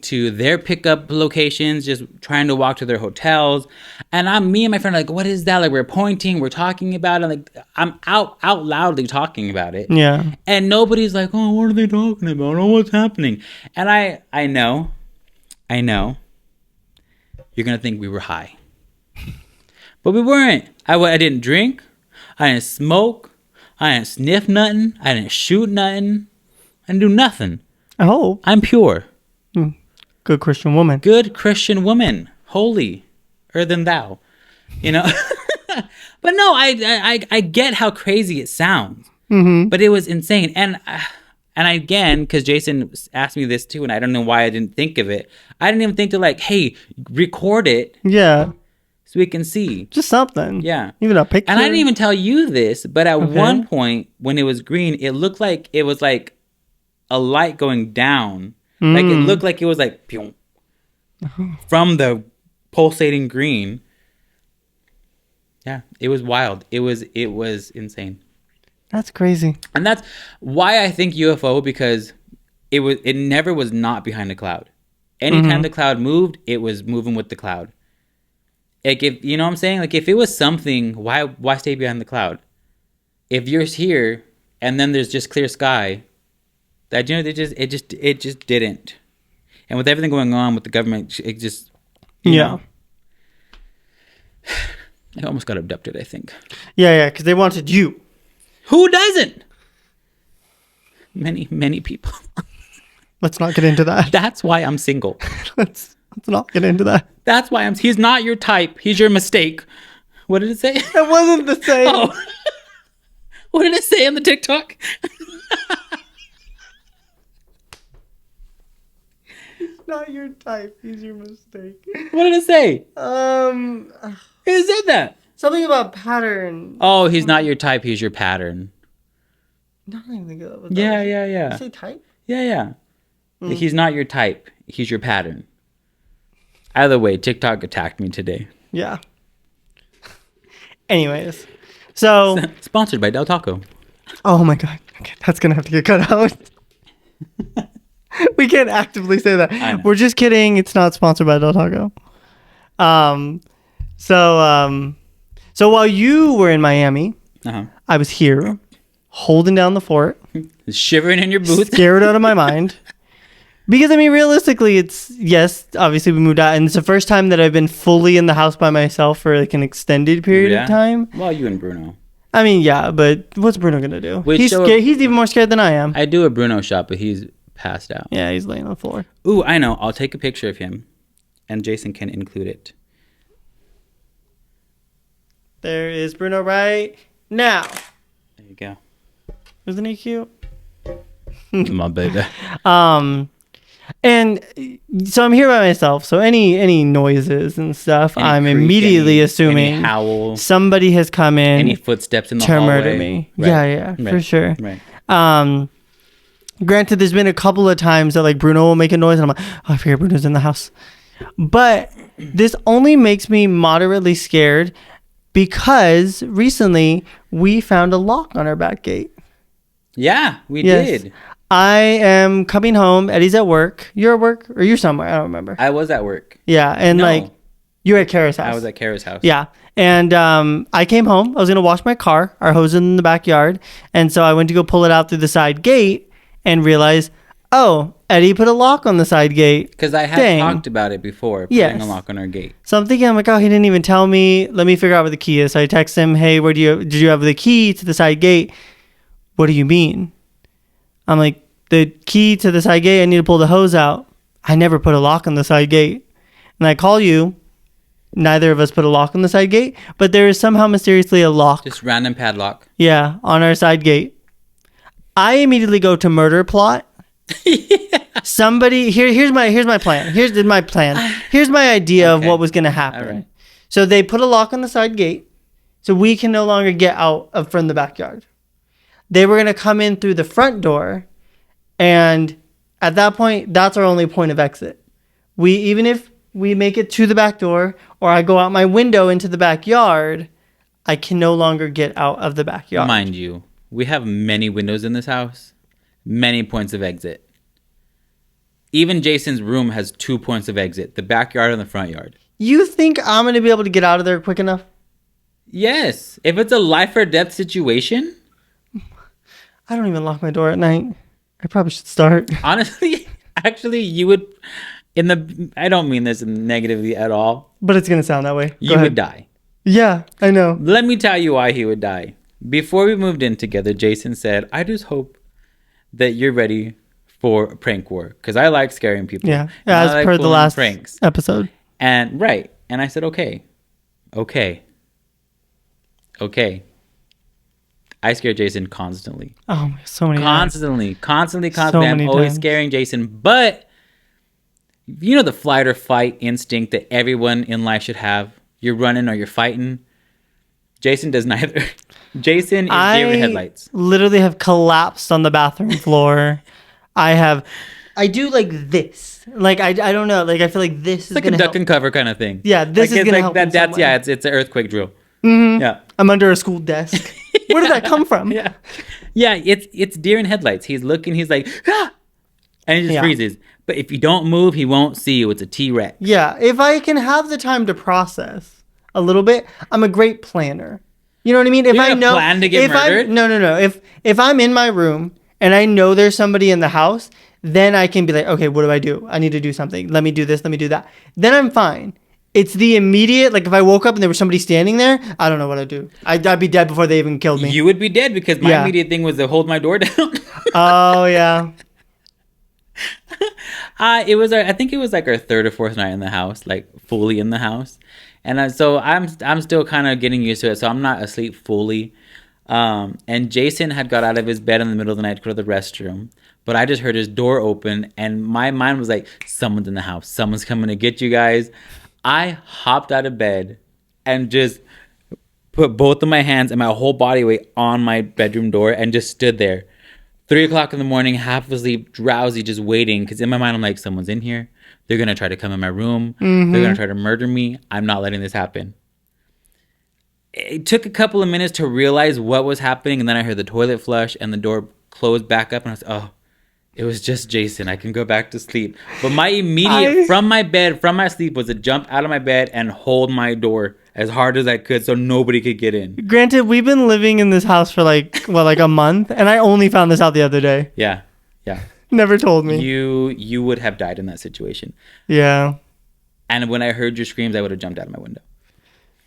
[SPEAKER 1] to their pickup locations, just trying to walk to their hotels. And me and my friend are like, what is that? Like, we're pointing, we're talking about it. Like, I'm out loudly talking about it.
[SPEAKER 2] Yeah.
[SPEAKER 1] And nobody's like, oh, what are they talking about? Oh, what's happening? And I know, you're going to think we were high. But we weren't. I didn't drink. I didn't smoke. I didn't sniff nothing. I didn't shoot nothing. I didn't do nothing.
[SPEAKER 2] I hope.
[SPEAKER 1] I'm pure.
[SPEAKER 2] Good Christian woman.
[SPEAKER 1] Good Christian woman. Holier than thou. You know? But no, I get how crazy it sounds. But it was insane. And again, because Jason asked me this too, and I don't know why I didn't think of it. I didn't even think to like, hey, record it.
[SPEAKER 2] Yeah.
[SPEAKER 1] So we can see.
[SPEAKER 2] Just something.
[SPEAKER 1] Yeah.
[SPEAKER 2] Even a picture.
[SPEAKER 1] And I didn't even tell you this, but at one point when it was green, it looked like it was like a light going down. Like it looked like it was like pew, from the pulsating green. Yeah, it was wild. It was insane.
[SPEAKER 2] That's crazy.
[SPEAKER 1] And that's why I think UFO, because it never was not behind a cloud. Anytime the cloud moved, it was moving with the cloud. Like, if you know what I'm saying? Like, if it was something, why stay behind the cloud? If you're here and then there's just clear sky, that it just didn't. And with everything going on with the government, it just you know. I almost got abducted, I think.
[SPEAKER 2] Yeah, because they wanted you.
[SPEAKER 1] Who doesn't? Many people.
[SPEAKER 2] Let's not get into that.
[SPEAKER 1] That's why I'm single.
[SPEAKER 2] Let's not get into that.
[SPEAKER 1] That's why he's not your type. He's your mistake. What did it say?
[SPEAKER 2] It wasn't the same.
[SPEAKER 1] Oh. What did it say on the TikTok?
[SPEAKER 2] He's not your type. He's your mistake.
[SPEAKER 1] What did it say?
[SPEAKER 2] It
[SPEAKER 1] said that.
[SPEAKER 2] Something about pattern.
[SPEAKER 1] Oh, he's not your type. He's your pattern.
[SPEAKER 2] No, I don't even think that was.
[SPEAKER 1] Yeah.
[SPEAKER 2] Did you say type?
[SPEAKER 1] Yeah. He's not your type. He's your pattern. Either way, TikTok attacked me today.
[SPEAKER 2] Yeah. Anyways, so
[SPEAKER 1] sponsored by Del Taco.
[SPEAKER 2] Oh my god. Okay, that's gonna have to get cut out. We can't actively say that. We're just kidding. It's not sponsored by Del Taco. So while you were in Miami, I was here holding down the fort,
[SPEAKER 1] shivering in your booth,
[SPEAKER 2] scared out of my mind. Because I mean, realistically, obviously we moved out, and it's the first time that I've been fully in the house by myself for like an extended period of time.
[SPEAKER 1] Well, you and Bruno.
[SPEAKER 2] I mean, yeah, but what's Bruno gonna do? He's scared. He's even more scared than I am.
[SPEAKER 1] I do a Bruno shot, but he's passed out.
[SPEAKER 2] Yeah, he's laying on the floor.
[SPEAKER 1] Ooh, I know. I'll take a picture of him, and Jason can include it.
[SPEAKER 2] There is Bruno right now.
[SPEAKER 1] There you go.
[SPEAKER 2] Isn't he cute?
[SPEAKER 1] My baby.
[SPEAKER 2] And so I'm here by myself. So any noises and stuff, I'm immediately assuming
[SPEAKER 1] howl,
[SPEAKER 2] somebody has come in,
[SPEAKER 1] any footsteps in the
[SPEAKER 2] to
[SPEAKER 1] hallway
[SPEAKER 2] murder me. Right. Yeah,
[SPEAKER 1] right.
[SPEAKER 2] For sure.
[SPEAKER 1] Right.
[SPEAKER 2] Granted, there's been a couple of times that like Bruno will make a noise and I'm like, oh, I figure Bruno's in the house. But this only makes me moderately scared because recently we found a lock on our back gate.
[SPEAKER 1] Yeah, we
[SPEAKER 2] Yes.
[SPEAKER 1] did.
[SPEAKER 2] I am coming home. Eddie's at work. You're at work or you're somewhere. I don't remember.
[SPEAKER 1] I was at work.
[SPEAKER 2] Yeah. And
[SPEAKER 1] No.
[SPEAKER 2] like you're at Kara's house.
[SPEAKER 1] I was at Kara's house.
[SPEAKER 2] Yeah. And I came home. I was going to wash my car. Our hose in the backyard. And so I went to go pull it out through the side gate and realized, oh, Eddie put a lock on the side gate.
[SPEAKER 1] Because I had
[SPEAKER 2] Dang.
[SPEAKER 1] talked about it before, putting
[SPEAKER 2] Yes.
[SPEAKER 1] a lock on our gate.
[SPEAKER 2] So I'm thinking, I'm like, oh, he didn't even tell me. Let me figure out where the key is. So I text him, hey, did you have the key to the side gate? What do you mean? I'm like, the key to the side gate, I need to pull the hose out. I never put a lock on the side gate. And I call you. Neither of us put a lock on the side gate, but there is somehow mysteriously a lock.
[SPEAKER 1] Just random padlock.
[SPEAKER 2] Yeah, on our side gate. I immediately go to murder plot. Somebody here's my plan. Here's my plan. Here's my idea of
[SPEAKER 1] Okay.
[SPEAKER 2] what was going to happen.
[SPEAKER 1] All right.
[SPEAKER 2] So they put a lock on the side gate, so we can no longer get out from the backyard. They were going to come in through the front door, and at that point, that's our only point of exit. Even if we make it to the back door, or I go out my window into the backyard, I can no longer get out of the backyard.
[SPEAKER 1] Mind you, we have many windows in this house, many points of exit. Even Jason's room has 2 points of exit, the backyard and the front yard.
[SPEAKER 2] You think I'm going to be able to get out of there quick enough?
[SPEAKER 1] Yes, if it's a life or death situation,
[SPEAKER 2] I don't even lock my door at night. I probably should start.
[SPEAKER 1] honestly, actually, you would, I don't mean this negatively at all,
[SPEAKER 2] But it's going to sound that way. Go
[SPEAKER 1] you
[SPEAKER 2] ahead.
[SPEAKER 1] would die.
[SPEAKER 2] Yeah, I know.
[SPEAKER 1] Let me tell you why he would die. Before we moved in together, Jason said, I just hope that you're ready for a prank war. Because I like scaring people.
[SPEAKER 2] Yeah,
[SPEAKER 1] And I
[SPEAKER 2] as
[SPEAKER 1] like
[SPEAKER 2] per the
[SPEAKER 1] pulling
[SPEAKER 2] last
[SPEAKER 1] pranks.
[SPEAKER 2] episode.
[SPEAKER 1] And right. And I said, okay. I scare Jason constantly.
[SPEAKER 2] Oh, so many times.
[SPEAKER 1] Constantly.
[SPEAKER 2] So
[SPEAKER 1] I'm
[SPEAKER 2] many
[SPEAKER 1] always
[SPEAKER 2] times.
[SPEAKER 1] scaring Jason. But you know the flight or fight instinct that everyone in life should have? You're running or you're fighting. Jason does neither. Jason is deer with headlights.
[SPEAKER 2] Literally have collapsed on the bathroom floor. I do like this. Like, I don't know. Like, I feel like this
[SPEAKER 1] It's
[SPEAKER 2] is
[SPEAKER 1] like a
[SPEAKER 2] going to
[SPEAKER 1] duck
[SPEAKER 2] help.
[SPEAKER 1] and cover kind of thing.
[SPEAKER 2] Yeah, this is
[SPEAKER 1] it's
[SPEAKER 2] gonna
[SPEAKER 1] like
[SPEAKER 2] help
[SPEAKER 1] that.
[SPEAKER 2] in
[SPEAKER 1] That's
[SPEAKER 2] some
[SPEAKER 1] yeah.
[SPEAKER 2] way.
[SPEAKER 1] It's an earthquake drill. Yeah.
[SPEAKER 2] I'm under a school desk. Where did that come from?
[SPEAKER 1] Yeah. It's deer in headlights. He's looking. He's like, ah! And he just
[SPEAKER 2] Yeah.
[SPEAKER 1] freezes. But if you don't move, he won't see you. It's a T-Rex.
[SPEAKER 2] Yeah, if I can have the time to process a little bit, I'm a great planner. You know what I mean? If
[SPEAKER 1] You're
[SPEAKER 2] I
[SPEAKER 1] gonna
[SPEAKER 2] know
[SPEAKER 1] plan to get
[SPEAKER 2] if
[SPEAKER 1] murdered?
[SPEAKER 2] No. If I'm in my room and I know there's somebody in the house, then I can be like, okay, what do I do? I need to do something. Let me do this. Let me do that. Then I'm fine. It's the immediate, like if I woke up and there was somebody standing there, I don't know what I'd do. I'd be dead before they even killed me.
[SPEAKER 1] You would be dead because my
[SPEAKER 2] Yeah.
[SPEAKER 1] immediate thing was to hold my door down.
[SPEAKER 2] Oh yeah.
[SPEAKER 1] I think it was like our third or fourth night in the house, like fully in the house, and so I'm still kind of getting used to it. So I'm not asleep fully. And Jason had got out of his bed in the middle of the night to go to the restroom, but I just heard his door open, and my mind was like, "Someone's in the house. Someone's coming to get you guys." I hopped out of bed and just put both of my hands and my whole body weight on my bedroom door and just stood there. 3 o'clock in the morning, half asleep, drowsy, just waiting. Because in my mind, I'm like, someone's in here. They're going to try to come in my room. They're going to try to murder me. I'm not letting this happen. It took a couple of minutes to realize what was happening. And then I heard the toilet flush and the door closed back up. And I was, oh, it was just Jason. I can go back to sleep. But my immediate, from my sleep, was to jump out of my bed and hold my door as hard as I could so nobody could get in.
[SPEAKER 2] Granted, we've been living in this house for like a month, and I only found this out the other day.
[SPEAKER 1] Yeah.
[SPEAKER 2] Never told me.
[SPEAKER 1] You would have died in that situation.
[SPEAKER 2] Yeah.
[SPEAKER 1] And when I heard your screams, I would have jumped out of my window.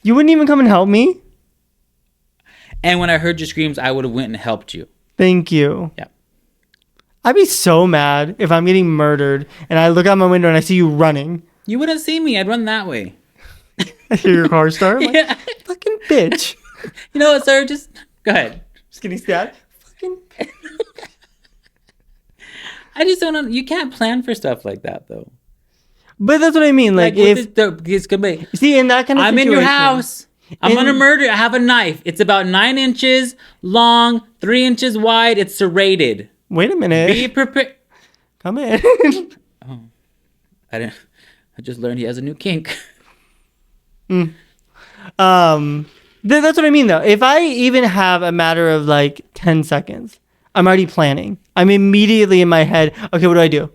[SPEAKER 2] You wouldn't even come and help me?
[SPEAKER 1] And when I heard your screams, I would have went and helped you.
[SPEAKER 2] Thank you.
[SPEAKER 1] Yeah.
[SPEAKER 2] I'd be so mad if I'm getting murdered and I look out my window and I see you running.
[SPEAKER 1] You wouldn't see me. I'd run that way.
[SPEAKER 2] I hear your car start. I'm like,
[SPEAKER 1] Yeah.
[SPEAKER 2] fucking bitch.
[SPEAKER 1] You know what, sir? Just go ahead.
[SPEAKER 2] Just getting stabbed. Fucking.
[SPEAKER 1] I just don't know. You can't plan for stuff like that, though.
[SPEAKER 2] But that's what I mean. Like if
[SPEAKER 1] it's gonna be,
[SPEAKER 2] see in that kind of
[SPEAKER 1] I'm in your
[SPEAKER 2] situation-
[SPEAKER 1] house. I'm gonna murder. I have a knife. It's about 9 inches long, 3 inches wide. It's serrated.
[SPEAKER 2] Wait a minute.
[SPEAKER 1] Be prepared.
[SPEAKER 2] Come in.
[SPEAKER 1] I just learned he has a new kink.
[SPEAKER 2] That's what I mean, though. If I even have a matter of like 10 seconds, I'm already planning. I'm immediately in my head. Okay, what do I do?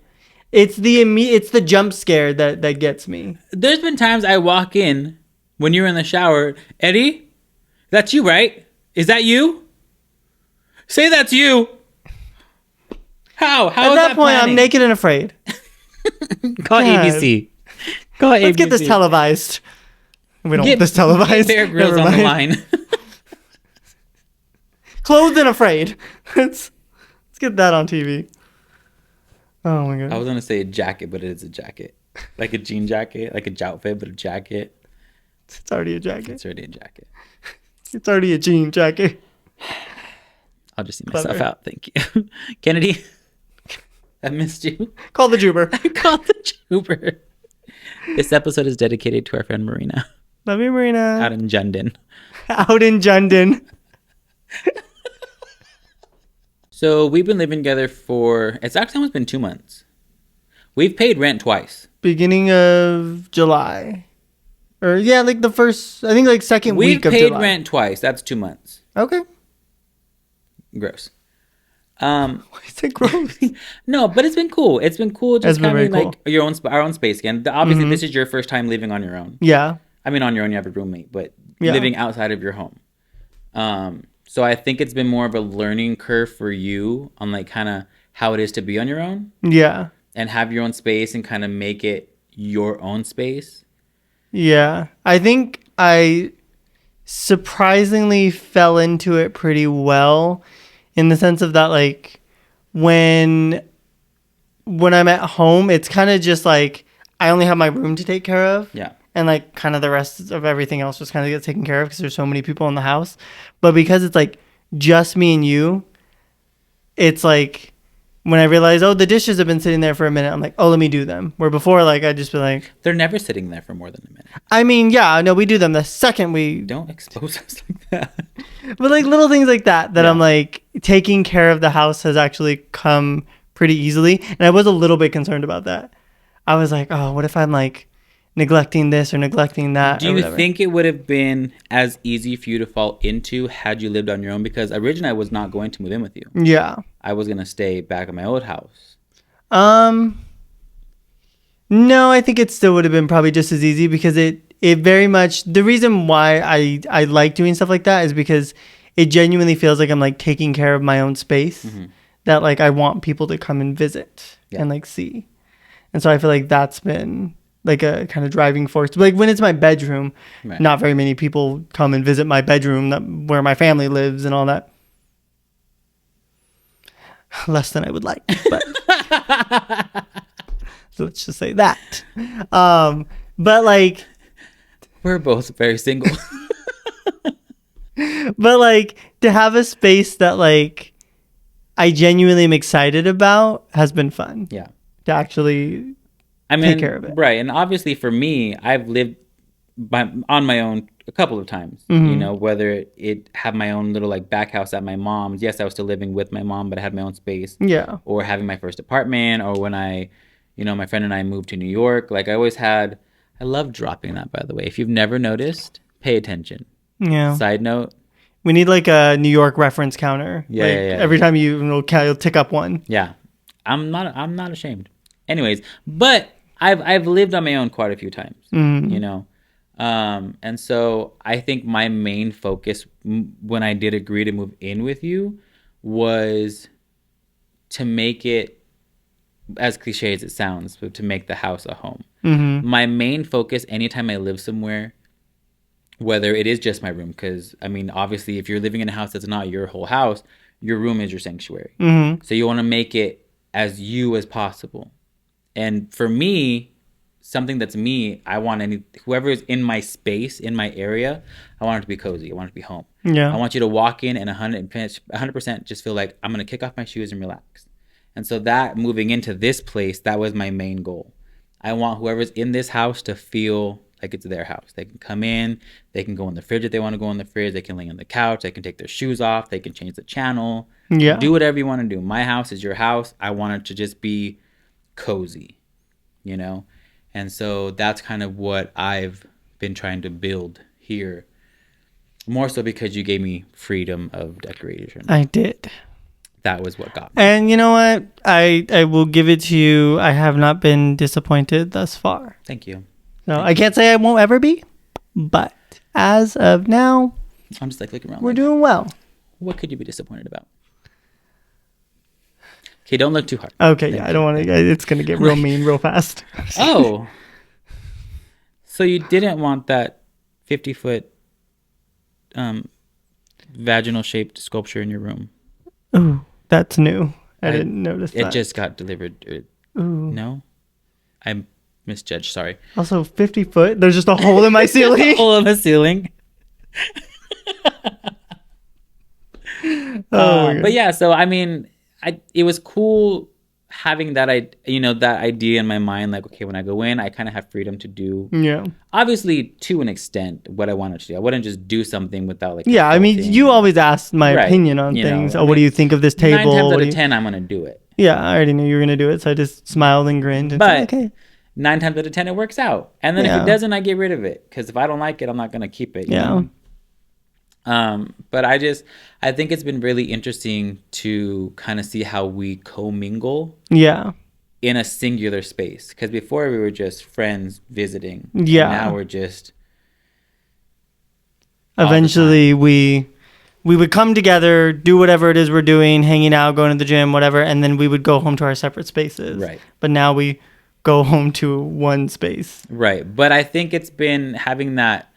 [SPEAKER 2] It's the jump scare that gets me.
[SPEAKER 1] There's been times I walk in when you're in the shower. Eddie, that's you, right? Is that you? Say that's you. How? How
[SPEAKER 2] At
[SPEAKER 1] is
[SPEAKER 2] that point,
[SPEAKER 1] planning?
[SPEAKER 2] I'm naked and afraid.
[SPEAKER 1] Call
[SPEAKER 2] God.
[SPEAKER 1] ABC. Call
[SPEAKER 2] Let's
[SPEAKER 1] ABC.
[SPEAKER 2] get this televised. We don't want this televised.
[SPEAKER 1] Get Bear Grylls
[SPEAKER 2] Never
[SPEAKER 1] on the
[SPEAKER 2] mind.
[SPEAKER 1] line.
[SPEAKER 2] Clothed and afraid. Let's get that on TV. Oh my god.
[SPEAKER 1] I was gonna say a jacket, but it is a jacket, like a jean jacket, like a joutfit, but a jacket.
[SPEAKER 2] It's already a jacket.
[SPEAKER 1] It's already a jacket.
[SPEAKER 2] It's already a jean jacket.
[SPEAKER 1] I'll just see myself
[SPEAKER 2] Clever.
[SPEAKER 1] out. Thank you, Kennedy. I missed you.
[SPEAKER 2] Call the Juber.
[SPEAKER 1] I called the Juber. This episode is dedicated to our friend Marina
[SPEAKER 2] Love you, Marina.
[SPEAKER 1] out in Jundon.
[SPEAKER 2] Out in Jundon.
[SPEAKER 1] So we've been living together for, it's actually almost been 2 months. We've paid rent twice.
[SPEAKER 2] Beginning of July. Or yeah, like the first, I think like second
[SPEAKER 1] We've
[SPEAKER 2] week of
[SPEAKER 1] paid
[SPEAKER 2] July.
[SPEAKER 1] rent twice. That's 2 months.
[SPEAKER 2] Okay.
[SPEAKER 1] Gross.
[SPEAKER 2] Why is it gross?
[SPEAKER 1] No, but it's been cool. It's been cool
[SPEAKER 2] It's
[SPEAKER 1] just
[SPEAKER 2] been
[SPEAKER 1] having
[SPEAKER 2] very
[SPEAKER 1] like our own space again. Obviously,
[SPEAKER 2] Mm-hmm.
[SPEAKER 1] this is your first time living on your own.
[SPEAKER 2] Yeah.
[SPEAKER 1] I mean, on your own, you have a roommate, but
[SPEAKER 2] Yeah.
[SPEAKER 1] living outside of your home. So I think it's been more of a learning curve for you on like kind of how it is to be on your own
[SPEAKER 2] Yeah.
[SPEAKER 1] and have your own space and kind of make it your own space.
[SPEAKER 2] Yeah. I think I surprisingly fell into it pretty well in the sense of that, like, when I'm at home, it's kind of just like I only have my room to take care of.
[SPEAKER 1] Yeah.
[SPEAKER 2] And like kind of the rest of everything else just kind of gets taken care of because there's so many people in the house. But because it's like just me and you, it's like when I realize, oh, the dishes have been sitting there for a minute, I'm like, oh, let me do them. Where before, like, I'd just be like,
[SPEAKER 1] They're never sitting there for more than a minute.
[SPEAKER 2] I mean, yeah, no, we do them the second we,
[SPEAKER 1] Don't expose us like that.
[SPEAKER 2] but like little things like that,
[SPEAKER 1] Yeah.
[SPEAKER 2] I'm like, taking care of the house has actually come pretty easily. And I was a little bit concerned about that. I was like, oh, what if I'm like neglecting this or neglecting that?
[SPEAKER 1] Do
[SPEAKER 2] or
[SPEAKER 1] you
[SPEAKER 2] whatever.
[SPEAKER 1] think it would have been as easy for you to fall into had you lived on your own? Because originally I was not going to move in with you.
[SPEAKER 2] Yeah.
[SPEAKER 1] I was going to stay back at my old house.
[SPEAKER 2] No, I think it still would have been probably just as easy because it very much, the reason why I like doing stuff like that is because it genuinely feels like I'm like taking care of my own space that like I want people to come and visit
[SPEAKER 1] Yeah.
[SPEAKER 2] and like see. And so I feel like that's been like a kind of driving force. Like when it's my bedroom,
[SPEAKER 1] Right.
[SPEAKER 2] not very many people come and visit my bedroom where my family lives and all that. Less than I would like, but so let's just say that. But like,
[SPEAKER 1] We're both very single.
[SPEAKER 2] but like to have a space that like I genuinely am excited about has been fun
[SPEAKER 1] Yeah.
[SPEAKER 2] to actually.
[SPEAKER 1] I mean,
[SPEAKER 2] care of it.
[SPEAKER 1] right. And obviously for me, I've lived on my own a couple of times, you know, whether it had my own little like back house at my mom's. Yes, I was still living with my mom, but I had my own space.
[SPEAKER 2] Yeah.
[SPEAKER 1] Or having my first apartment, or when my friend and I moved to New York. Like I love dropping that, by the way. If you've never noticed, pay attention.
[SPEAKER 2] Yeah.
[SPEAKER 1] Side note,
[SPEAKER 2] We need like a New York reference counter.
[SPEAKER 1] Yeah,
[SPEAKER 2] Like,
[SPEAKER 1] yeah, yeah.
[SPEAKER 2] Every time you'll tick up one.
[SPEAKER 1] yeah, I'm not ashamed. Anyways, but I've lived on my own quite a few times, you know. And so I think my main focus when I did agree to move in with you was to make it, as cliche as it sounds, but to make the house a home. My main focus anytime I live somewhere, whether it is just my room, because I mean, obviously, if you're living in a house that's not your whole house, your room is your sanctuary. So you want to make it as you as possible. And for me, something that's me, I want whoever is in my space, in my area, I want it to be cozy. I want it to be home.
[SPEAKER 2] Yeah.
[SPEAKER 1] I want you to walk in and 100% just feel like I'm going to kick off my shoes and relax. And so that moving into this place, that was my main goal. I want whoever's in this house to feel like it's their house. They can come in, they can go in the fridge if they want to go in the fridge, they can lay on the couch, they can take their shoes off, they can change the channel.
[SPEAKER 2] Yeah.
[SPEAKER 1] Do whatever you want to do. My house is your house. I want it to just be cozy, you know? And so that's kind of what I've been trying to build here. More so because you gave me freedom of decoration.
[SPEAKER 2] I did.
[SPEAKER 1] That was what got me.
[SPEAKER 2] And you know what? I will give it to you. I have not been disappointed thus far.
[SPEAKER 1] Thank you.
[SPEAKER 2] No, I can't say I won't ever be, but as of now,
[SPEAKER 1] I'm just like looking around.
[SPEAKER 2] we're
[SPEAKER 1] like,
[SPEAKER 2] doing well.
[SPEAKER 1] what could you be disappointed about? Okay, don't look too hard.
[SPEAKER 2] Okay, yeah, I don't want to. It's gonna get real mean real fast.
[SPEAKER 1] Oh. So you didn't want that 50-foot vaginal shaped sculpture in your room?
[SPEAKER 2] Ooh, that's new. I didn't notice
[SPEAKER 1] It
[SPEAKER 2] that.
[SPEAKER 1] just got delivered.
[SPEAKER 2] Ooh.
[SPEAKER 1] No? I misjudged, sorry.
[SPEAKER 2] Also, 50 foot. There's just a hole in my ceiling.
[SPEAKER 1] Hole in the ceiling.
[SPEAKER 2] Oh, my God.
[SPEAKER 1] But yeah, so I mean, it was cool having that that idea in my mind. Like, okay, when I go in, I kind of have freedom to do.
[SPEAKER 2] Yeah.
[SPEAKER 1] Obviously, to an extent, what I wanted to do. I wouldn't just do something without like.
[SPEAKER 2] Yeah, I mean,
[SPEAKER 1] consulting.
[SPEAKER 2] you always ask my
[SPEAKER 1] Right.
[SPEAKER 2] opinion on
[SPEAKER 1] You know,
[SPEAKER 2] things.
[SPEAKER 1] I
[SPEAKER 2] Oh, what do
[SPEAKER 1] mean,
[SPEAKER 2] you think of this table?
[SPEAKER 1] 9 times
[SPEAKER 2] What
[SPEAKER 1] out
[SPEAKER 2] do
[SPEAKER 1] of
[SPEAKER 2] you-
[SPEAKER 1] 10, I'm gonna do it.
[SPEAKER 2] Yeah, I already knew you were gonna do it, so I just smiled and grinned and
[SPEAKER 1] But
[SPEAKER 2] said, okay.
[SPEAKER 1] 9 times out of 10, it works out. And then if
[SPEAKER 2] Yeah.
[SPEAKER 1] it doesn't, I get rid of it. Because if I don't like it, I'm not gonna keep it. you
[SPEAKER 2] Yeah.
[SPEAKER 1] know? But I think it's been really interesting to kind of see how we commingle
[SPEAKER 2] Yeah.
[SPEAKER 1] in a singular space. Because before we were just friends visiting.
[SPEAKER 2] Yeah.
[SPEAKER 1] And now we're just all the
[SPEAKER 2] Eventually, we would come together, do whatever it is we're doing, hanging out, going to the gym, whatever, and then we would go home to our separate spaces.
[SPEAKER 1] Right.
[SPEAKER 2] But now we go home to one space.
[SPEAKER 1] right. But I think it's been having that.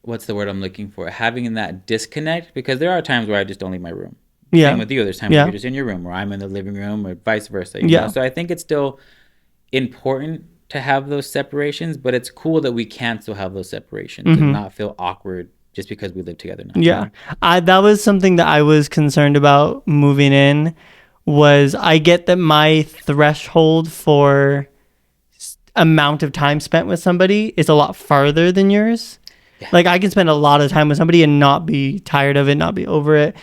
[SPEAKER 1] What's the word I'm looking for? Having that disconnect, because there are times where I just don't leave my room.
[SPEAKER 2] Yeah.
[SPEAKER 1] Same with you. There's times
[SPEAKER 2] Yeah.
[SPEAKER 1] where you're just in your room, or I'm in the living room, or vice versa.
[SPEAKER 2] Yeah.
[SPEAKER 1] know? So I think it's still important to have those separations, but it's cool that we can still have those separations and not feel awkward just because we live together now. you
[SPEAKER 2] Yeah.
[SPEAKER 1] know?
[SPEAKER 2] That was something that I was concerned about moving in. Was I get that my threshold for amount of time spent with somebody is a lot farther than yours.
[SPEAKER 1] Yeah.
[SPEAKER 2] Like I can spend a lot of time with somebody and not be tired of it, not be over it.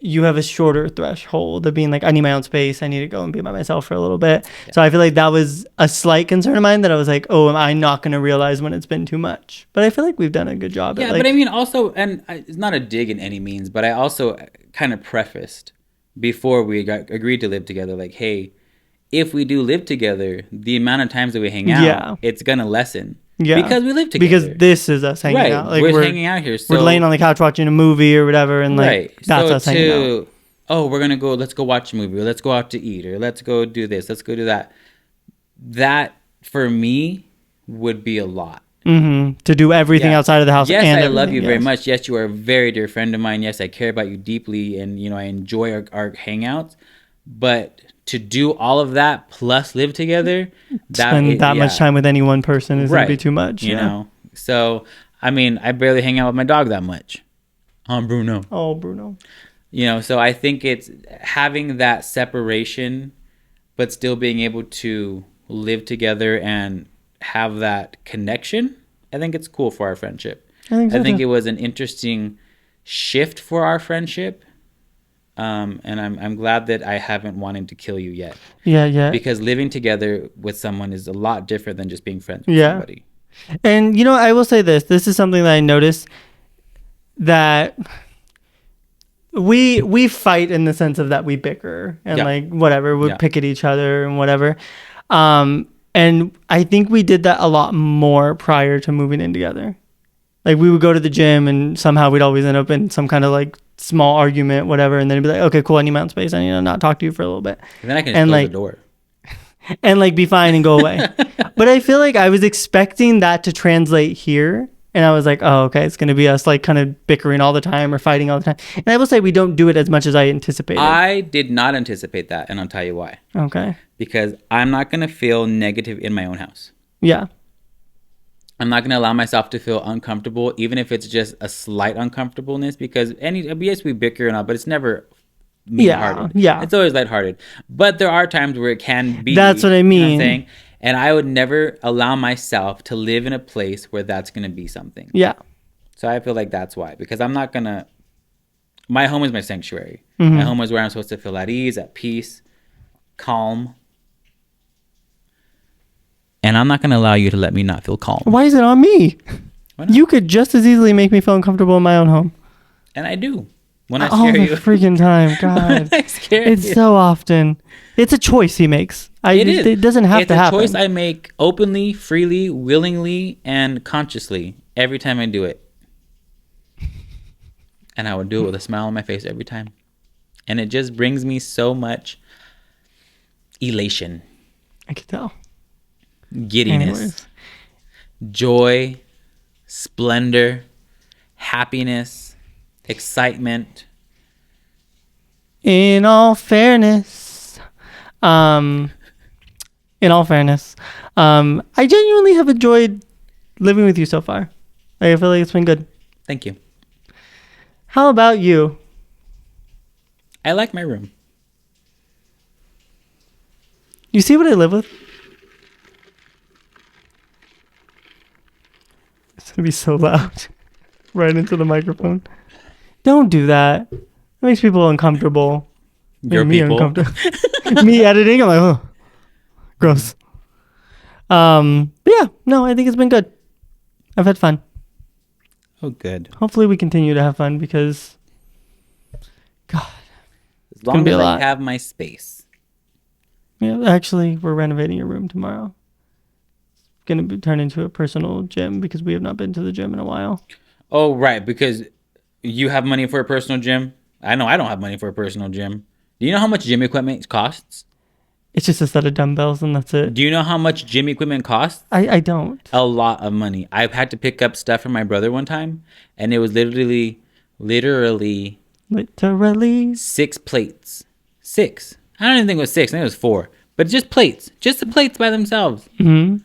[SPEAKER 2] You have a shorter threshold of being like, I need my own space. I need to go and be by myself for a little bit.
[SPEAKER 1] Yeah.
[SPEAKER 2] So I feel like that was a slight concern of mine that I was like, oh, am I not going to realize when it's been too much? But I feel like we've done a good job.
[SPEAKER 1] Yeah,
[SPEAKER 2] at like,
[SPEAKER 1] but I mean, also, and it's not a dig in any means, but I also kind of prefaced before we agreed to live together, like, hey, if we do live together, the amount of times that we hang out,
[SPEAKER 2] Yeah.
[SPEAKER 1] it's gonna lessen.
[SPEAKER 2] Yeah.
[SPEAKER 1] because we live together.
[SPEAKER 2] because this is us hanging
[SPEAKER 1] right,
[SPEAKER 2] out. Like
[SPEAKER 1] we're hanging out here. So
[SPEAKER 2] we're laying on the couch watching a movie or whatever, and like
[SPEAKER 1] right.
[SPEAKER 2] that's
[SPEAKER 1] so
[SPEAKER 2] us hanging out.
[SPEAKER 1] Oh, we're gonna go. Let's go watch a movie, or let's go out to eat, or let's go do this. Let's go do that. That for me would be a lot.
[SPEAKER 2] To do everything
[SPEAKER 1] Yeah.
[SPEAKER 2] outside of the house.
[SPEAKER 1] Yes,
[SPEAKER 2] and
[SPEAKER 1] I love
[SPEAKER 2] everything,
[SPEAKER 1] you very
[SPEAKER 2] yes.
[SPEAKER 1] much. Yes, you are a very dear friend of mine. Yes, I care about you deeply, and I enjoy our hangouts. But to do all of that plus live together,
[SPEAKER 2] Spend that much time with any one person is gonna be too much.
[SPEAKER 1] You know. So I mean, I barely hang out with my dog that much. Bruno.
[SPEAKER 2] Oh, Bruno.
[SPEAKER 1] So I think it's having that separation, but still being able to live together and have that connection. I think it's cool for our friendship.
[SPEAKER 2] I think so,
[SPEAKER 1] it was an interesting shift for our friendship. And I'm glad that I haven't wanted to kill you yet.
[SPEAKER 2] Yeah.
[SPEAKER 1] Because living together with someone is a lot different than just being friends with
[SPEAKER 2] Yeah.
[SPEAKER 1] somebody.
[SPEAKER 2] And I will say this. This is something that I noticed that we fight in the sense of that we bicker and
[SPEAKER 1] Yeah.
[SPEAKER 2] like whatever, we
[SPEAKER 1] Yeah.
[SPEAKER 2] pick at each other and whatever. And I think we did that a lot more prior to moving in together. Like we would go to the gym and somehow we'd always end up in some kind of like small argument, whatever. And then it'd be like, okay, cool. I need my own space. I need to not talk to you for a little bit.
[SPEAKER 1] And then I can
[SPEAKER 2] And,
[SPEAKER 1] close
[SPEAKER 2] like,
[SPEAKER 1] the door.
[SPEAKER 2] And like be fine and go away. But I feel like I was expecting that to translate here. And I was like, oh, okay, it's going to be us like kind of bickering all the time or fighting all the time. And I will say we don't do it as much as I anticipated.
[SPEAKER 1] I did not anticipate that, and I'll tell you why.
[SPEAKER 2] Okay.
[SPEAKER 1] Because I'm not going to feel negative in my own house.
[SPEAKER 2] Yeah.
[SPEAKER 1] I'm not going to allow myself to feel uncomfortable, even if it's just a slight uncomfortableness. Because yes, we bicker and all, but it's never mean-hearted.
[SPEAKER 2] Yeah.
[SPEAKER 1] It's always lighthearted. But there are times where it can be.
[SPEAKER 2] That's what I
[SPEAKER 1] you know
[SPEAKER 2] mean.
[SPEAKER 1] I'm saying? And I would never allow myself to live in a place where that's going to be something.
[SPEAKER 2] Yeah.
[SPEAKER 1] So I feel like that's why. Because I'm not going to my home is my sanctuary.
[SPEAKER 2] Mm-hmm.
[SPEAKER 1] My home is where I'm supposed to feel at ease, at peace, calm. And I'm not going to allow you to let me not feel calm.
[SPEAKER 2] Why is it on me?
[SPEAKER 1] Why not?
[SPEAKER 2] You could just as easily make me feel uncomfortable in my own home.
[SPEAKER 1] And I do. When I
[SPEAKER 2] All
[SPEAKER 1] scare
[SPEAKER 2] the
[SPEAKER 1] you.
[SPEAKER 2] freaking time. God.
[SPEAKER 1] When I scare
[SPEAKER 2] It's
[SPEAKER 1] you.
[SPEAKER 2] so often. It's a choice he makes.
[SPEAKER 1] It is.
[SPEAKER 2] It doesn't have to happen.
[SPEAKER 1] It's a choice I make openly, freely, willingly, and consciously every time I do it. And I would do it with a smile on my face every time. And it just brings me so much elation,
[SPEAKER 2] I can tell.
[SPEAKER 1] giddiness,
[SPEAKER 2] Anyways.
[SPEAKER 1] joy, splendor, happiness, excitement.
[SPEAKER 2] In all fairness, I genuinely have enjoyed living with you so far. I feel like it's been good.
[SPEAKER 1] Thank you.
[SPEAKER 2] How about you?
[SPEAKER 1] I like my room.
[SPEAKER 2] You see what I live with? It's gonna be so loud. Right into the microphone. Don't do that. It makes people uncomfortable.
[SPEAKER 1] Your
[SPEAKER 2] Me
[SPEAKER 1] people.
[SPEAKER 2] uncomfortable. Me editing, I'm like, oh, gross. But yeah, no, I think it's been good. I've had fun.
[SPEAKER 1] Oh, good.
[SPEAKER 2] Hopefully we continue to have fun because God.
[SPEAKER 1] As long
[SPEAKER 2] be
[SPEAKER 1] as
[SPEAKER 2] a
[SPEAKER 1] I
[SPEAKER 2] lot.
[SPEAKER 1] have my space.
[SPEAKER 2] Yeah, actually we're renovating your room tomorrow. It's gonna turn into a personal gym because we have not been to the gym in a while.
[SPEAKER 1] Oh, right. Because you have money for a personal gym. I know I don't have money for a personal gym. Do you know how much gym equipment costs?
[SPEAKER 2] It's just a set of dumbbells and that's it.
[SPEAKER 1] Do you know how much gym equipment costs?
[SPEAKER 2] I don't.
[SPEAKER 1] A lot of money. I've had to pick up stuff for my brother one time, and it was literally
[SPEAKER 2] Literally.
[SPEAKER 1] 6 plates. 6. I don't even think it was 6. I think it was 4. But just plates. Just the plates by themselves.
[SPEAKER 2] Hmm.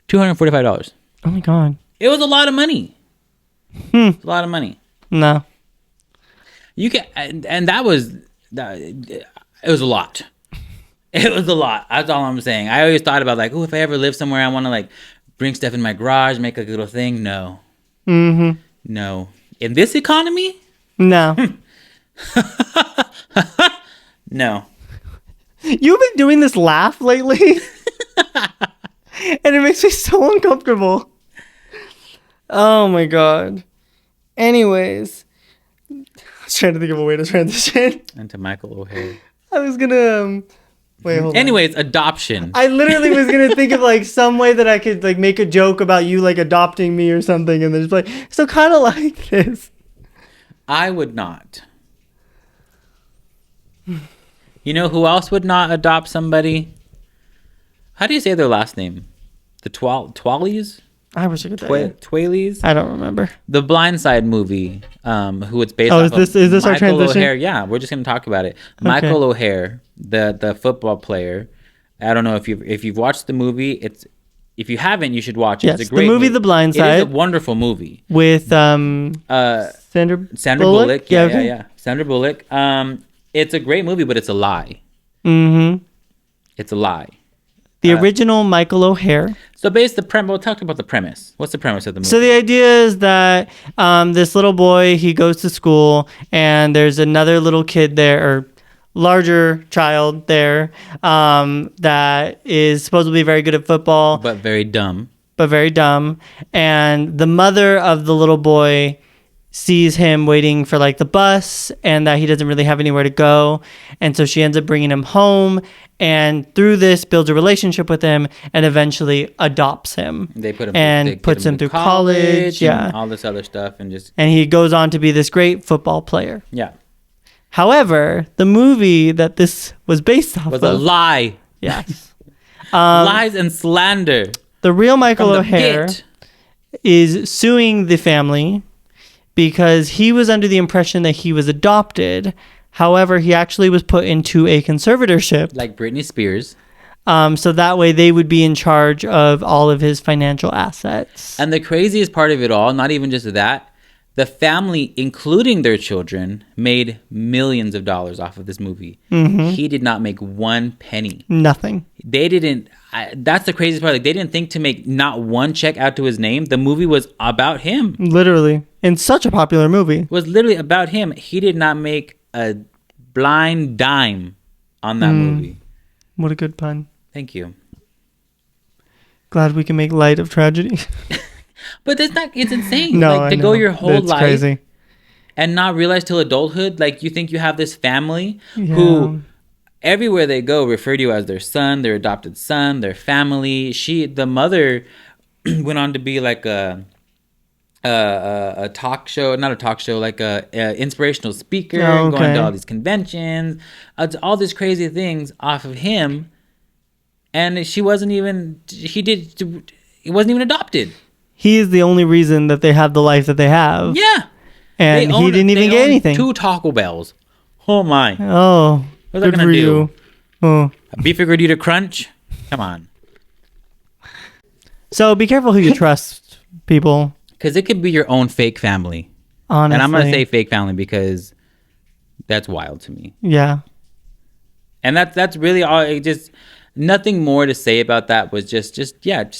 [SPEAKER 1] $245.
[SPEAKER 2] Oh my God.
[SPEAKER 1] It was a lot of money. It's a lot of money.
[SPEAKER 2] No.
[SPEAKER 1] You can, and that was, it was a lot. It was a lot. That's all I'm saying. I always thought about like, oh, if I ever live somewhere, I want to like bring stuff in my garage, make like a little thing. No,
[SPEAKER 2] Mm-hmm.
[SPEAKER 1] no. In this economy,
[SPEAKER 2] No.
[SPEAKER 1] no.
[SPEAKER 2] You've been doing this laugh lately. And it makes me so uncomfortable. Oh my God. Anyways. I was trying to think of a way to transition.
[SPEAKER 1] And to Michael O'Hare.
[SPEAKER 2] I was gonna wait, hold on.
[SPEAKER 1] Anyways, adoption.
[SPEAKER 2] I literally was gonna think of like some way that I could like make a joke about you like adopting me or something and then just like so kind of like this.
[SPEAKER 1] I would not. You know who else would not adopt somebody? How do you say their last name? The Twalies?
[SPEAKER 2] I wish I could tell you.
[SPEAKER 1] Twalies?
[SPEAKER 2] I don't remember.
[SPEAKER 1] The Blind Side movie, who it's based
[SPEAKER 2] Oh,
[SPEAKER 1] off
[SPEAKER 2] is
[SPEAKER 1] of.
[SPEAKER 2] this our
[SPEAKER 1] Michael
[SPEAKER 2] transition?
[SPEAKER 1] O'Hare. Yeah, we're just gonna talk about it. Michael O'Hare, the football player. I don't know if you've watched the movie. If you haven't, you should watch it.
[SPEAKER 2] Yes,
[SPEAKER 1] It's a great
[SPEAKER 2] the movie The Blind
[SPEAKER 1] It is
[SPEAKER 2] Side.
[SPEAKER 1] a wonderful movie.
[SPEAKER 2] With
[SPEAKER 1] Sandra
[SPEAKER 2] Sandra
[SPEAKER 1] Bullock. Yeah,
[SPEAKER 2] okay.
[SPEAKER 1] yeah. Sandra Bullock. It's a great movie, but it's a lie.
[SPEAKER 2] Mm-hmm.
[SPEAKER 1] It's a lie.
[SPEAKER 2] The original Michael O'Hare.
[SPEAKER 1] So we'll talk about the premise. What's the premise of the movie?
[SPEAKER 2] So the idea is that this little boy, he goes to school and there's another little kid there, or larger child there, that is supposedly very good at football,
[SPEAKER 1] but very dumb.
[SPEAKER 2] but very dumb. And the mother of the little boy sees him waiting for like the bus and that he doesn't really have anywhere to go. And so she ends up bringing him home and through this builds a relationship with him and eventually adopts him.
[SPEAKER 1] They put him
[SPEAKER 2] and
[SPEAKER 1] they get
[SPEAKER 2] puts him
[SPEAKER 1] to
[SPEAKER 2] through college.
[SPEAKER 1] and
[SPEAKER 2] Yeah.
[SPEAKER 1] all this other stuff, and just
[SPEAKER 2] And he goes on to be this great football player.
[SPEAKER 1] yeah,
[SPEAKER 2] However, the movie that this was based off
[SPEAKER 1] was
[SPEAKER 2] of,
[SPEAKER 1] a lie.
[SPEAKER 2] yes,
[SPEAKER 1] Lies and slander
[SPEAKER 2] the real Michael
[SPEAKER 1] from the
[SPEAKER 2] O'Hare
[SPEAKER 1] pit.
[SPEAKER 2] is suing the family because he was under the impression that he was adopted. However, he actually was put into a conservatorship,
[SPEAKER 1] Like Britney Spears.
[SPEAKER 2] so that way they would be in charge of all of his financial assets.
[SPEAKER 1] And the craziest part of it all, not even just that, the family, including their children, made millions of dollars off of this movie.
[SPEAKER 2] Mm-hmm.
[SPEAKER 1] He did not make one penny.
[SPEAKER 2] Nothing.
[SPEAKER 1] They didn't. That's the craziest part. Like, they didn't think to make not one check out to his name. The movie was about him.
[SPEAKER 2] Literally. in such a popular movie.
[SPEAKER 1] was literally about him. He did not make a blind dime on that movie.
[SPEAKER 2] What a good pun.
[SPEAKER 1] Thank you.
[SPEAKER 2] Glad we can make light of tragedy.
[SPEAKER 1] But that's not, it's insane.
[SPEAKER 2] No,
[SPEAKER 1] like to
[SPEAKER 2] I
[SPEAKER 1] go
[SPEAKER 2] know.
[SPEAKER 1] your whole
[SPEAKER 2] That's
[SPEAKER 1] life
[SPEAKER 2] crazy.
[SPEAKER 1] and not realize till adulthood, like you think you have this family
[SPEAKER 2] Yeah.
[SPEAKER 1] who everywhere they go refer to you as their son, their adopted son, their family. The mother went on to be like a talk show, not a talk show, like a inspirational speaker,
[SPEAKER 2] Oh,
[SPEAKER 1] going to
[SPEAKER 2] okay.
[SPEAKER 1] all these conventions, all these crazy things off of him. And he wasn't even adopted.
[SPEAKER 2] He is the only reason that they have the life that they have.
[SPEAKER 1] Yeah.
[SPEAKER 2] And he didn't even get anything.
[SPEAKER 1] 2 Taco Bells. Oh my.
[SPEAKER 2] Oh,
[SPEAKER 1] What's that
[SPEAKER 2] good
[SPEAKER 1] gonna
[SPEAKER 2] for
[SPEAKER 1] do?
[SPEAKER 2] you. Oh.
[SPEAKER 1] A beef gordita crunch? Come on.
[SPEAKER 2] So be careful who you trust, people.
[SPEAKER 1] Because it could be your own fake family.
[SPEAKER 2] Honestly.
[SPEAKER 1] And I'm going to say fake family because that's wild to me.
[SPEAKER 2] Yeah.
[SPEAKER 1] And that's really all. It just nothing more to say about that was just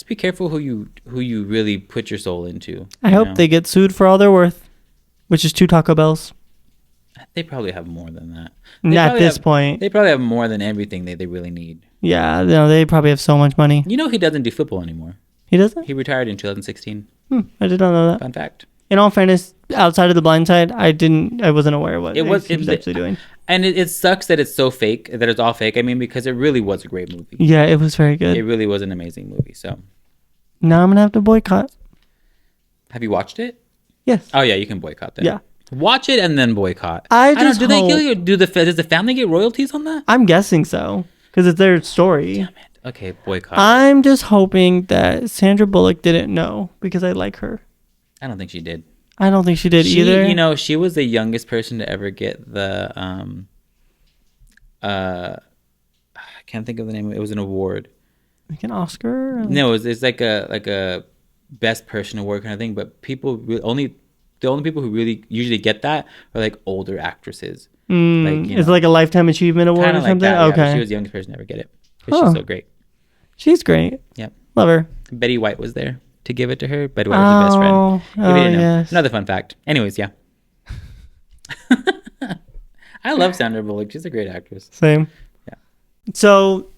[SPEAKER 1] be careful who you really put your soul into.
[SPEAKER 2] I
[SPEAKER 1] you
[SPEAKER 2] hope
[SPEAKER 1] know?
[SPEAKER 2] they get sued for all they're worth, which is 2 Taco Bells.
[SPEAKER 1] They probably have more than that.
[SPEAKER 2] At this point.
[SPEAKER 1] They probably have more than everything they really need.
[SPEAKER 2] Yeah, no, they probably have so much money.
[SPEAKER 1] You know he doesn't do football anymore.
[SPEAKER 2] He doesn't?
[SPEAKER 1] He retired in 2016.
[SPEAKER 2] I did not know that.
[SPEAKER 1] Fun fact.
[SPEAKER 2] In all fairness, outside of The Blind Side, I wasn't aware what
[SPEAKER 1] It was
[SPEAKER 2] he was actually doing.
[SPEAKER 1] And it sucks that it's so fake, that it's all fake. I mean, because it really was a great movie.
[SPEAKER 2] Yeah, it was very good.
[SPEAKER 1] It really was an amazing movie. So,
[SPEAKER 2] Now I'm gonna have to boycott.
[SPEAKER 1] have you watched it?
[SPEAKER 2] Yes.
[SPEAKER 1] Oh yeah, you can boycott that.
[SPEAKER 2] Yeah.
[SPEAKER 1] Watch it and then boycott.
[SPEAKER 2] I
[SPEAKER 1] don't
[SPEAKER 2] just
[SPEAKER 1] know, do they
[SPEAKER 2] hope-
[SPEAKER 1] kill you? Does the family get royalties on that?
[SPEAKER 2] I'm guessing so because it's their story.
[SPEAKER 1] Damn it. Okay, boycott.
[SPEAKER 2] I'm just hoping that Sandra Bullock didn't know because I like her.
[SPEAKER 1] I don't think she did.
[SPEAKER 2] I don't think she did
[SPEAKER 1] She,
[SPEAKER 2] either.
[SPEAKER 1] you know, she was the youngest person to ever get the I can't think of the name. It was an award.
[SPEAKER 2] like an Oscar.
[SPEAKER 1] No, it's like a best person award kind of thing. But the only people who really usually get that are like older actresses. Like, you
[SPEAKER 2] It's
[SPEAKER 1] know,
[SPEAKER 2] like a Lifetime Achievement Award
[SPEAKER 1] kind
[SPEAKER 2] or
[SPEAKER 1] of like
[SPEAKER 2] something.
[SPEAKER 1] that. Yeah, but
[SPEAKER 2] Okay.
[SPEAKER 1] she was the youngest person to ever get it. But
[SPEAKER 2] Huh.
[SPEAKER 1] she's so great.
[SPEAKER 2] She's great.
[SPEAKER 1] Yep.
[SPEAKER 2] Love her.
[SPEAKER 1] Betty White was there to give it to her. Betty White was her best friend. If you didn't know.
[SPEAKER 2] Yes.
[SPEAKER 1] Another fun fact. Anyways, yeah. I love Sandra Bullock. She's a great actress.
[SPEAKER 2] Same.
[SPEAKER 1] Yeah.
[SPEAKER 2] So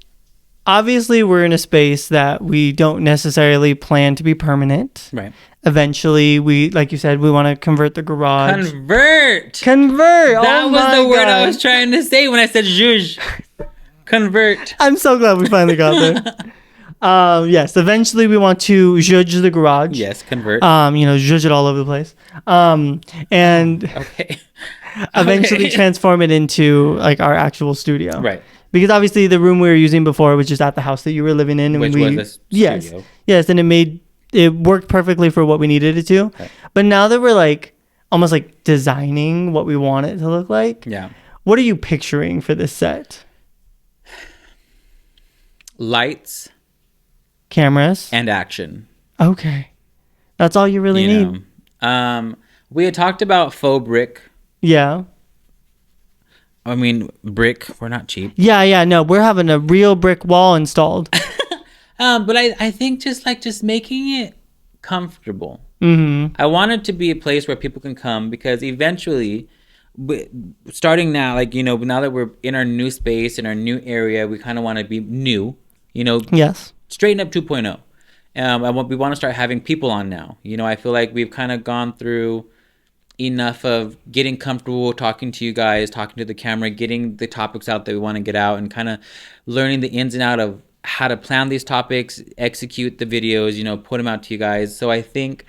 [SPEAKER 2] obviously we're in a space that we don't necessarily plan to be permanent.
[SPEAKER 1] Right.
[SPEAKER 2] Eventually we, like you said, we want to convert the garage.
[SPEAKER 1] Convert.
[SPEAKER 2] Convert.
[SPEAKER 1] That
[SPEAKER 2] Oh
[SPEAKER 1] was
[SPEAKER 2] my
[SPEAKER 1] the word I
[SPEAKER 2] God.
[SPEAKER 1] was trying to say when I said zhuzh. Convert.
[SPEAKER 2] I'm so glad we finally got there. Yes, eventually we want to judge the garage.
[SPEAKER 1] Yes, convert.
[SPEAKER 2] Judge it all over the place. And
[SPEAKER 1] Okay.
[SPEAKER 2] eventually
[SPEAKER 1] Okay.
[SPEAKER 2] transform it into like our actual studio.
[SPEAKER 1] Right.
[SPEAKER 2] Because obviously the room we were using before was just at the house that you were living in, and
[SPEAKER 1] Which
[SPEAKER 2] we
[SPEAKER 1] was a
[SPEAKER 2] yes,
[SPEAKER 1] studio.
[SPEAKER 2] yes, and it worked perfectly for what we needed it to.
[SPEAKER 1] Right.
[SPEAKER 2] But now that we're like almost like designing what we want it to look like,
[SPEAKER 1] Yeah.
[SPEAKER 2] what are you picturing for this set?
[SPEAKER 1] Lights
[SPEAKER 2] Cameras.
[SPEAKER 1] and action.
[SPEAKER 2] Okay, that's all you really
[SPEAKER 1] You
[SPEAKER 2] need.
[SPEAKER 1] know. We had talked about faux brick.
[SPEAKER 2] Yeah.
[SPEAKER 1] I mean, brick. We're not cheap.
[SPEAKER 2] Yeah. No, we're having a real brick wall installed.
[SPEAKER 1] But I think just making it comfortable.
[SPEAKER 2] Mm-hmm.
[SPEAKER 1] I want it to be a place where people can come because eventually, starting now, now that we're in our new space, in our new area, we kind of want to be new,
[SPEAKER 2] Yes.
[SPEAKER 1] straighten up 2.0. We want to start having people on now. I feel like we've kind of gone through enough of getting comfortable talking to you guys, talking to the camera, getting the topics out that we want to get out, and kind of learning the ins and out of how to plan these topics, execute the videos, put them out to you guys. So I think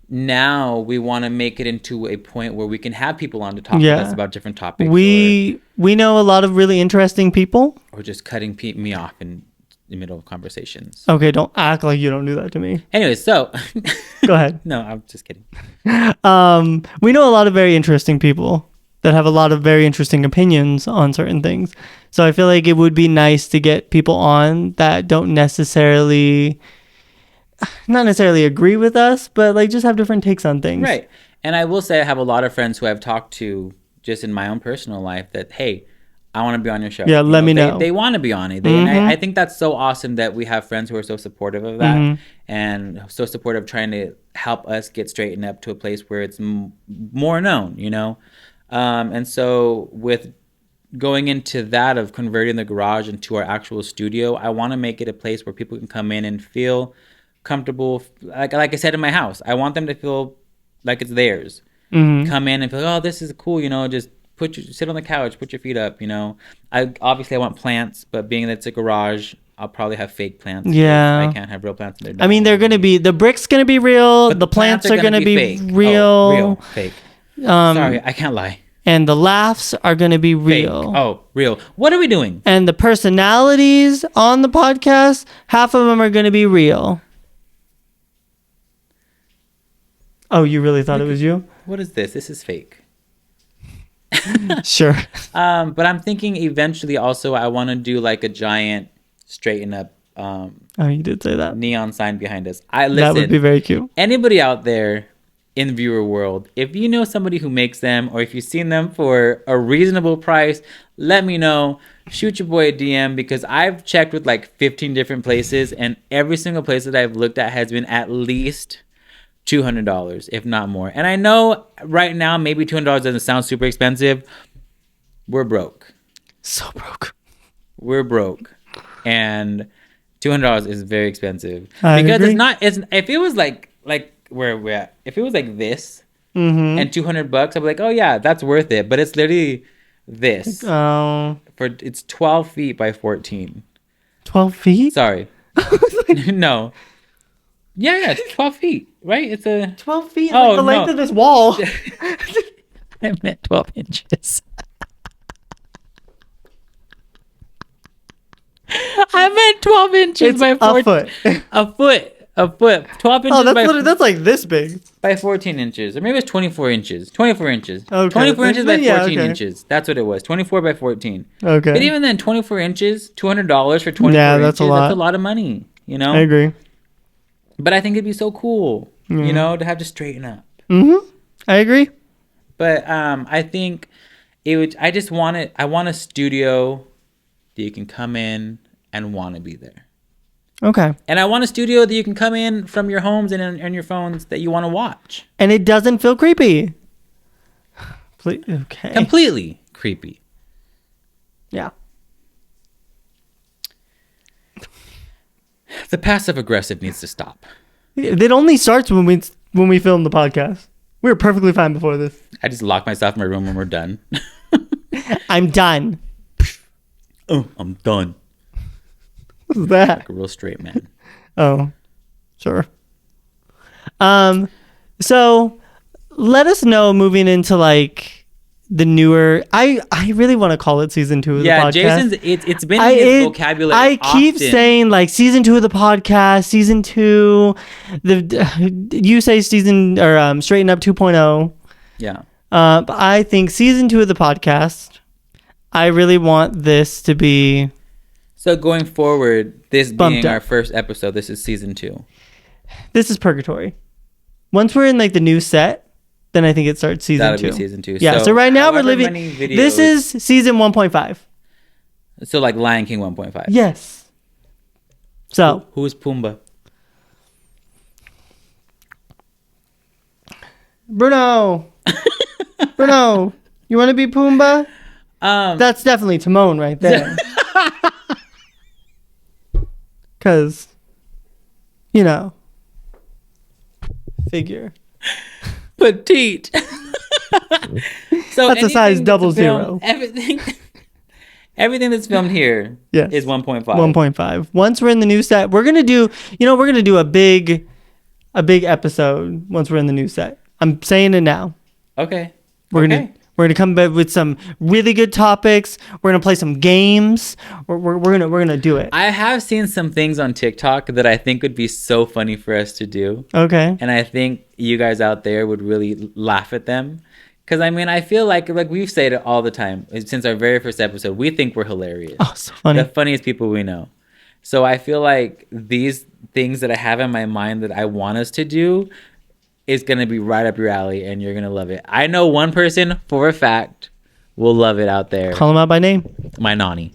[SPEAKER 1] now we want to make it into a point where we can have people on to talk with us about different topics.
[SPEAKER 2] We know a lot of really interesting people.
[SPEAKER 1] or just cutting me off in the middle of conversations.
[SPEAKER 2] Okay, don't act like you don't do that to me.
[SPEAKER 1] Anyway, so
[SPEAKER 2] Go ahead.
[SPEAKER 1] no, I'm just kidding.
[SPEAKER 2] We know a lot of very interesting people that have a lot of very interesting opinions on certain things. So I feel like it would be nice to get people on that don't not necessarily agree with us, but like just have different takes on things.
[SPEAKER 1] Right. And I will say I have a lot of friends who I've talked to just in my own personal life that, hey, I want to be on your show.
[SPEAKER 2] Yeah, let me
[SPEAKER 1] they,
[SPEAKER 2] know.
[SPEAKER 1] They want to be on it. And I think that's so awesome that we have friends who are so supportive of that and so supportive of trying to help us get straightened up to a place where it's more known, you know? And so with going into that of converting the garage into our actual studio, I want to make it a place where people can come in and feel comfortable. Like I said in my house, I want them to feel like it's theirs. Come in and feel, oh, this is cool, you know, just sit on the couch, put your feet up, you know. I want plants, but being that it's a garage, I'll probably have fake plants.
[SPEAKER 2] Yeah.
[SPEAKER 1] I can't have real plants.
[SPEAKER 2] I mean, they're gonna be, the brick's gonna be real,
[SPEAKER 1] But
[SPEAKER 2] the plants are gonna be
[SPEAKER 1] fake.
[SPEAKER 2] real,
[SPEAKER 1] Oh, real, fake. Sorry, I can't lie.
[SPEAKER 2] and the laughs are gonna be
[SPEAKER 1] Fake.
[SPEAKER 2] real.
[SPEAKER 1] Oh, real. What are we doing?
[SPEAKER 2] And the personalities on the podcast, half of them are gonna be real. Oh, you really thought it was you?
[SPEAKER 1] What is this? This is fake.
[SPEAKER 2] Sure.
[SPEAKER 1] But I'm thinking eventually also I want to do like a giant straighten up
[SPEAKER 2] Oh, you did say that.
[SPEAKER 1] neon sign behind us.
[SPEAKER 2] That would be very cute.
[SPEAKER 1] Anybody out there in the viewer world, if you know somebody who makes them or if you've seen them for a reasonable price, let me know. Shoot your boy a DM because I've checked with like 15 different places and every single place that I've looked at has been at least $200, if not more. And I know right now maybe $200 doesn't sound super expensive. We're broke.
[SPEAKER 2] So broke.
[SPEAKER 1] We're broke. And $200 is very expensive.
[SPEAKER 2] I
[SPEAKER 1] because
[SPEAKER 2] agree.
[SPEAKER 1] it's not, if it was like where we're at, if it was like this and $200, I'd be like, oh yeah, that's worth it. But it's literally this.
[SPEAKER 2] Oh,
[SPEAKER 1] It's 12 feet by 14.
[SPEAKER 2] 12 feet?
[SPEAKER 1] Sorry. No. Yeah, it's 12 feet, right? It's a
[SPEAKER 2] 12 feet?
[SPEAKER 1] Oh,
[SPEAKER 2] Like the length
[SPEAKER 1] no.
[SPEAKER 2] of this wall.
[SPEAKER 1] I meant 12 inches. I meant 12 inches
[SPEAKER 2] It's
[SPEAKER 1] by
[SPEAKER 2] a
[SPEAKER 1] 14.
[SPEAKER 2] foot.
[SPEAKER 1] A foot. 12 inches
[SPEAKER 2] Oh, that's
[SPEAKER 1] by,
[SPEAKER 2] literally, that's like this big.
[SPEAKER 1] by 14 inches. Or maybe it's 24 inches. 24 inches.
[SPEAKER 2] Okay.
[SPEAKER 1] 24 inches by
[SPEAKER 2] Yeah,
[SPEAKER 1] 14
[SPEAKER 2] okay.
[SPEAKER 1] inches. That's what it was. 24 by 14.
[SPEAKER 2] Okay.
[SPEAKER 1] But even then, 24 inches, $200 for 24
[SPEAKER 2] Yeah,
[SPEAKER 1] inches.
[SPEAKER 2] that's a lot.
[SPEAKER 1] That's a lot of money, you know?
[SPEAKER 2] I agree.
[SPEAKER 1] But I think it'd be so cool, you know, to have to straighten up.
[SPEAKER 2] I agree.
[SPEAKER 1] But I think it would. I just want it. I want a studio that you can come in and want to be there.
[SPEAKER 2] Okay.
[SPEAKER 1] And I want a studio that you can come in from your homes and on your phones that you want to watch.
[SPEAKER 2] And it doesn't feel creepy. Okay.
[SPEAKER 1] Completely creepy.
[SPEAKER 2] Yeah.
[SPEAKER 1] The passive aggressive needs to stop.
[SPEAKER 2] It only starts when we film the podcast. We were perfectly fine before this.
[SPEAKER 1] I just lock myself in my room when we're done.
[SPEAKER 2] I'm done.
[SPEAKER 1] Oh, I'm done.
[SPEAKER 2] What's that?
[SPEAKER 1] Like a real straight man.
[SPEAKER 2] Oh, sure. So let us know moving into like the newer. I really want to call it season 2 of the podcast.
[SPEAKER 1] Jason's. It's been in his vocabulary.
[SPEAKER 2] I keep
[SPEAKER 1] often.
[SPEAKER 2] saying like season 2 of the podcast, season 2. You say season or straighten up 2.0.
[SPEAKER 1] Yeah.
[SPEAKER 2] But I think season 2 of the podcast. I really want this to be.
[SPEAKER 1] So going forward, this
[SPEAKER 2] Bumped
[SPEAKER 1] being
[SPEAKER 2] up.
[SPEAKER 1] our first episode, this is season 2.
[SPEAKER 2] This is purgatory. Once we're in like the new set, then I think it starts season
[SPEAKER 1] That'll
[SPEAKER 2] 2.
[SPEAKER 1] be season 2.
[SPEAKER 2] Yeah. So right now we're
[SPEAKER 1] however
[SPEAKER 2] living.
[SPEAKER 1] many videos-
[SPEAKER 2] This is season 1.5.
[SPEAKER 1] so like Lion King 1.5.
[SPEAKER 2] Yes. So
[SPEAKER 1] Who's Pumbaa?
[SPEAKER 2] Bruno, Bruno, you want to be Pumbaa? That's definitely Timon right there. Cause, you know,
[SPEAKER 1] petite.
[SPEAKER 2] figure.
[SPEAKER 1] So
[SPEAKER 2] That's a size
[SPEAKER 1] anything
[SPEAKER 2] double
[SPEAKER 1] that's filmed-
[SPEAKER 2] zero.
[SPEAKER 1] Everything that's filmed here
[SPEAKER 2] Yes.
[SPEAKER 1] is 1.5.
[SPEAKER 2] 1.5. Once we're in the new set, we're gonna do. We're gonna do a big episode once we're in the new set. I'm saying it now.
[SPEAKER 1] Okay.
[SPEAKER 2] We're
[SPEAKER 1] Okay.
[SPEAKER 2] gonna come back with some really good topics. We're gonna play some games. We're gonna do it.
[SPEAKER 1] I have seen some things on TikTok that I think would be so funny for us to do.
[SPEAKER 2] Okay.
[SPEAKER 1] And I think you guys out there would really laugh at them. Because, I mean, I feel like we've said it all the time. Since our very first episode, we think we're hilarious.
[SPEAKER 2] Oh, so funny.
[SPEAKER 1] The funniest people we know. So I feel like these things that I have in my mind that I want us to do is going to be right up your alley and you're going to love it. I know one person for a fact will love it out there.
[SPEAKER 2] Call him out by name.
[SPEAKER 1] my nanny.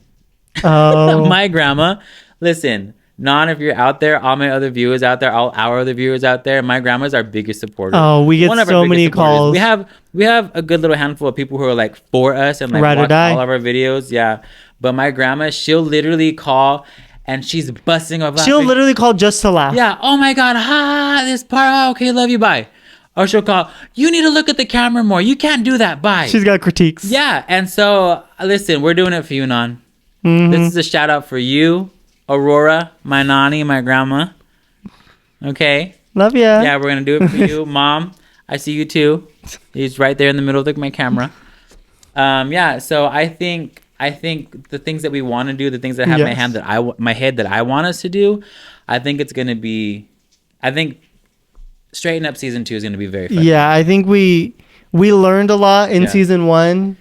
[SPEAKER 2] Oh,
[SPEAKER 1] My grandma. Listen, Non, if you're out there, all my other viewers out there, all our other viewers out there, my grandma's our biggest supporter.
[SPEAKER 2] Oh, we get
[SPEAKER 1] One of our
[SPEAKER 2] so
[SPEAKER 1] biggest
[SPEAKER 2] many
[SPEAKER 1] supporters.
[SPEAKER 2] calls.
[SPEAKER 1] We have a good little handful of people who are like for us and like
[SPEAKER 2] Ride or
[SPEAKER 1] watch
[SPEAKER 2] die.
[SPEAKER 1] all of our videos. Yeah, but my grandma, she'll literally call and she's busting up.
[SPEAKER 2] she'll
[SPEAKER 1] laughing.
[SPEAKER 2] literally call just to laugh.
[SPEAKER 1] Yeah. Oh my God. Ha. This part. Oh, okay. Love you. Bye. Or she'll call. You need to look at the camera more. You can't do that. Bye.
[SPEAKER 2] She's got critiques.
[SPEAKER 1] Yeah. And so listen, we're doing it for you, Non.
[SPEAKER 2] Mhm.
[SPEAKER 1] This is a shout out for you, Aurora, my nanny, my grandma. Okay.
[SPEAKER 2] Love ya.
[SPEAKER 1] Yeah, we're gonna do it for you, Mom. I see you too. He's right there in the middle of my camera. Yeah. So I think the things that we want to do, the things that have
[SPEAKER 2] Yes.
[SPEAKER 1] my head that I want us to do, I think it's gonna be. I think Straighten Up season 2 is gonna be very fun.
[SPEAKER 2] Yeah, I think we learned a lot in
[SPEAKER 1] Yeah.
[SPEAKER 2] season 1.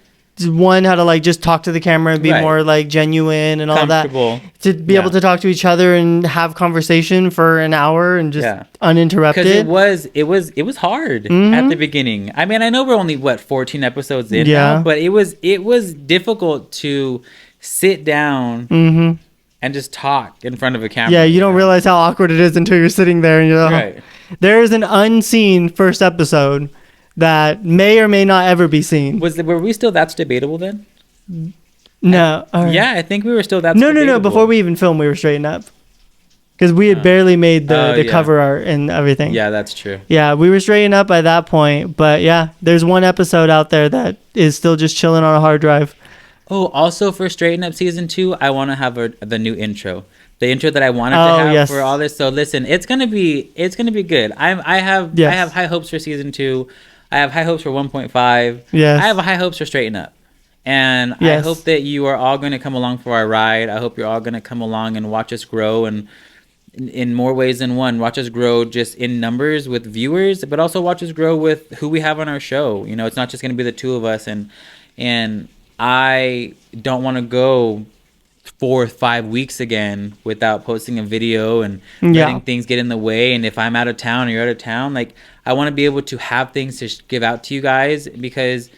[SPEAKER 2] One, how to like just talk to the camera and be
[SPEAKER 1] Right.
[SPEAKER 2] more like genuine and all that.
[SPEAKER 1] Comfortable.
[SPEAKER 2] To be able
[SPEAKER 1] Yeah.
[SPEAKER 2] to talk to each other and have conversation for an hour and just
[SPEAKER 1] Yeah.
[SPEAKER 2] uninterrupted.
[SPEAKER 1] Because it was hard at the beginning. I mean, I know we're only 14 episodes in
[SPEAKER 2] Yeah.
[SPEAKER 1] now, but it was difficult to sit down
[SPEAKER 2] Mm-hmm.
[SPEAKER 1] and just talk in front of a camera.
[SPEAKER 2] Yeah, you don't realize how awkward it is until you're sitting there and you're like,
[SPEAKER 1] Right.
[SPEAKER 2] there is an unseen first episode that may or may not ever be seen.
[SPEAKER 1] Were we still that's debatable then?
[SPEAKER 2] No. all right.
[SPEAKER 1] Yeah, I think we were still that's
[SPEAKER 2] No.
[SPEAKER 1] debatable.
[SPEAKER 2] Before we even filmed, we were straightened up. Because we had barely made the
[SPEAKER 1] yeah.
[SPEAKER 2] cover art and everything.
[SPEAKER 1] Yeah, that's true.
[SPEAKER 2] Yeah, we were straightened up by that point. But yeah, there's one episode out there that is still just chilling on a hard drive.
[SPEAKER 1] Oh, also for Straighten Up season 2, I want to have the new intro. The intro that I wanted to
[SPEAKER 2] Oh,
[SPEAKER 1] have
[SPEAKER 2] yes.
[SPEAKER 1] for all this. So listen, it's gonna be good. I have
[SPEAKER 2] Yes.
[SPEAKER 1] high hopes for season 2. I have high hopes for 1.5.
[SPEAKER 2] Yes.
[SPEAKER 1] I have high hopes for Straighten Up. And I
[SPEAKER 2] Yes.
[SPEAKER 1] hope that you are all going to come along for our ride. I hope you're all going to come along and watch us grow, and in more ways than one. Watch us grow just in numbers with viewers, but also watch us grow with who we have on our show. You know, it's not just going to be the two of us. And I don't want to go 4 or 5 weeks again without posting a video and
[SPEAKER 2] Yeah.
[SPEAKER 1] letting things get in the way. And if I'm out of town or you're out of town, like I want to be able to have things to give out to you guys, because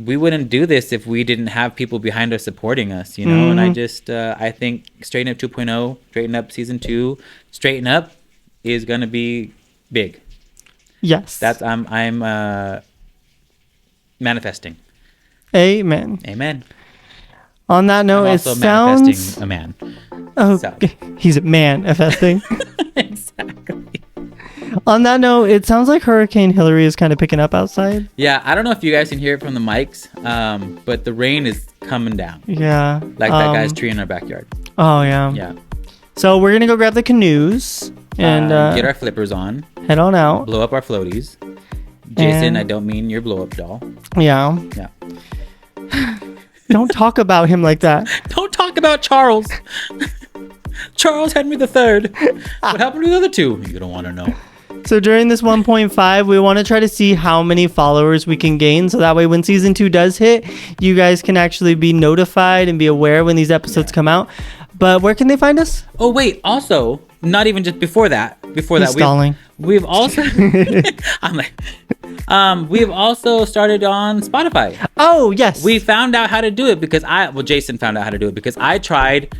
[SPEAKER 1] we wouldn't do this if we didn't have people behind us supporting us, you know. And I just I think Straighten Up 2.0, Straighten Up season 2, Straighten Up is gonna be big.
[SPEAKER 2] Yes.
[SPEAKER 1] That's I'm manifesting.
[SPEAKER 2] Amen.
[SPEAKER 1] Amen.
[SPEAKER 2] On that note,
[SPEAKER 1] I'm
[SPEAKER 2] it
[SPEAKER 1] also
[SPEAKER 2] sounds.
[SPEAKER 1] manifesting a man.
[SPEAKER 2] Oh,
[SPEAKER 1] so.
[SPEAKER 2] he's a manifesting.
[SPEAKER 1] Exactly.
[SPEAKER 2] On that note, it sounds like Hurricane Hillary is kind of picking up outside.
[SPEAKER 1] Yeah, I don't know if you guys can hear it from the mics, but the rain is coming down.
[SPEAKER 2] Yeah.
[SPEAKER 1] Like that guy's tree in our backyard.
[SPEAKER 2] Oh, yeah.
[SPEAKER 1] Yeah.
[SPEAKER 2] So we're going to go grab the canoes and
[SPEAKER 1] Get our flippers on,
[SPEAKER 2] head on out.
[SPEAKER 1] blow up our floaties. Jason,
[SPEAKER 2] And-
[SPEAKER 1] I don't mean your blow up doll.
[SPEAKER 2] Yeah.
[SPEAKER 1] Yeah.
[SPEAKER 2] Don't talk about him like that.
[SPEAKER 1] Don't talk about Charles. Charles Henry III. What happened to the other two? You don't want to know.
[SPEAKER 2] So during this 1.5, we want to try to see how many followers we can gain. So that way, when season 2 does hit, you guys can actually be notified and be aware when these episodes come out. But where can they find us?
[SPEAKER 1] Oh wait, also, not even just before that.
[SPEAKER 2] He's stalling.
[SPEAKER 1] We've also I'm like we've also started on Spotify.
[SPEAKER 2] Oh, yes.
[SPEAKER 1] We found out how to do it because Jason found out how to do it because I tried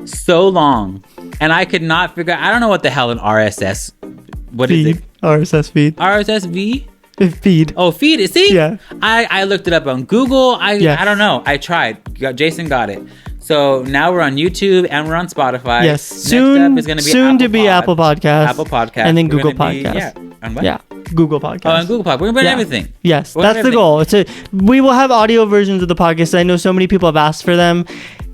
[SPEAKER 1] so long and I could not figure I don't know what the hell an RSS what is
[SPEAKER 2] feed.
[SPEAKER 1] it?
[SPEAKER 2] RSS feed.
[SPEAKER 1] RSSV?
[SPEAKER 2] Feed.
[SPEAKER 1] Oh, feed it. See?
[SPEAKER 2] Yeah.
[SPEAKER 1] I looked it up on Google.
[SPEAKER 2] Yes.
[SPEAKER 1] I don't know. I tried. Jason got it. So now we're on YouTube and we're on Spotify.
[SPEAKER 2] Yes.
[SPEAKER 1] Next
[SPEAKER 2] Soon,
[SPEAKER 1] up is going to be
[SPEAKER 2] soon to be Apple
[SPEAKER 1] Pod.
[SPEAKER 2] Podcast.
[SPEAKER 1] Apple Podcast.
[SPEAKER 2] And then
[SPEAKER 1] We're
[SPEAKER 2] Google
[SPEAKER 1] gonna be-
[SPEAKER 2] Podcast.
[SPEAKER 1] Yeah. On what?
[SPEAKER 2] Yeah. Google Podcast.
[SPEAKER 1] Oh, and Google Podcast. We're going to put
[SPEAKER 2] Yeah.
[SPEAKER 1] everything.
[SPEAKER 2] Yes,
[SPEAKER 1] We're
[SPEAKER 2] that's
[SPEAKER 1] gonna
[SPEAKER 2] the goal. We will have audio versions of the podcast. I know so many people have asked for them,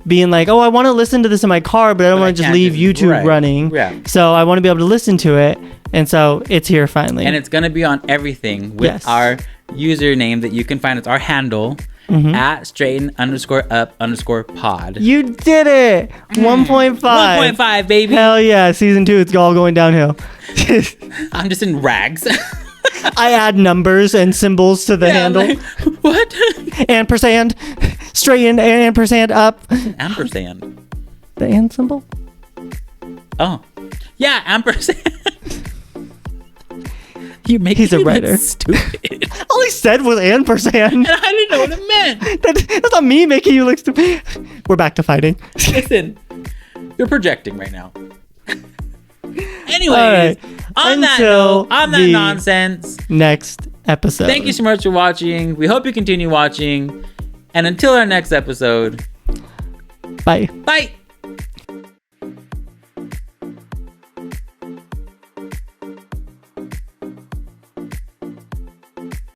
[SPEAKER 2] being like, "Oh, I want to listen to this in my car, but I don't
[SPEAKER 1] But I
[SPEAKER 2] want to just
[SPEAKER 1] can't
[SPEAKER 2] leave
[SPEAKER 1] just-
[SPEAKER 2] YouTube
[SPEAKER 1] right.
[SPEAKER 2] running.
[SPEAKER 1] Yeah.
[SPEAKER 2] So I want to be able to listen to it, and so it's here finally.
[SPEAKER 1] And it's going to be on everything with
[SPEAKER 2] Yes.
[SPEAKER 1] our username that you can find. It's our handle at straighten_up_pod.
[SPEAKER 2] you did it. 1.5.
[SPEAKER 1] 1.5, baby.
[SPEAKER 2] Hell yeah! Season 2, it's all going downhill.
[SPEAKER 1] I'm just in rags.
[SPEAKER 2] I add numbers and symbols to the
[SPEAKER 1] Yeah,
[SPEAKER 2] handle.
[SPEAKER 1] like, what?
[SPEAKER 2] Ampersand, straighten ampersand up.
[SPEAKER 1] Ampersand.
[SPEAKER 2] The and symbol.
[SPEAKER 1] Oh. Yeah, ampersand. You're making
[SPEAKER 2] He's a
[SPEAKER 1] me look
[SPEAKER 2] writer.
[SPEAKER 1] stupid.
[SPEAKER 2] All he said was ampersand.
[SPEAKER 1] And I didn't know what it meant.
[SPEAKER 2] That's not me making you look stupid. We're back to fighting.
[SPEAKER 1] Listen, you're projecting right now. Anyways,
[SPEAKER 2] right.
[SPEAKER 1] on that
[SPEAKER 2] Until
[SPEAKER 1] note, on that
[SPEAKER 2] the
[SPEAKER 1] nonsense,
[SPEAKER 2] Next episode.
[SPEAKER 1] thank you so much for watching. We hope you continue watching. And until our next episode,
[SPEAKER 2] Bye.
[SPEAKER 1] bye.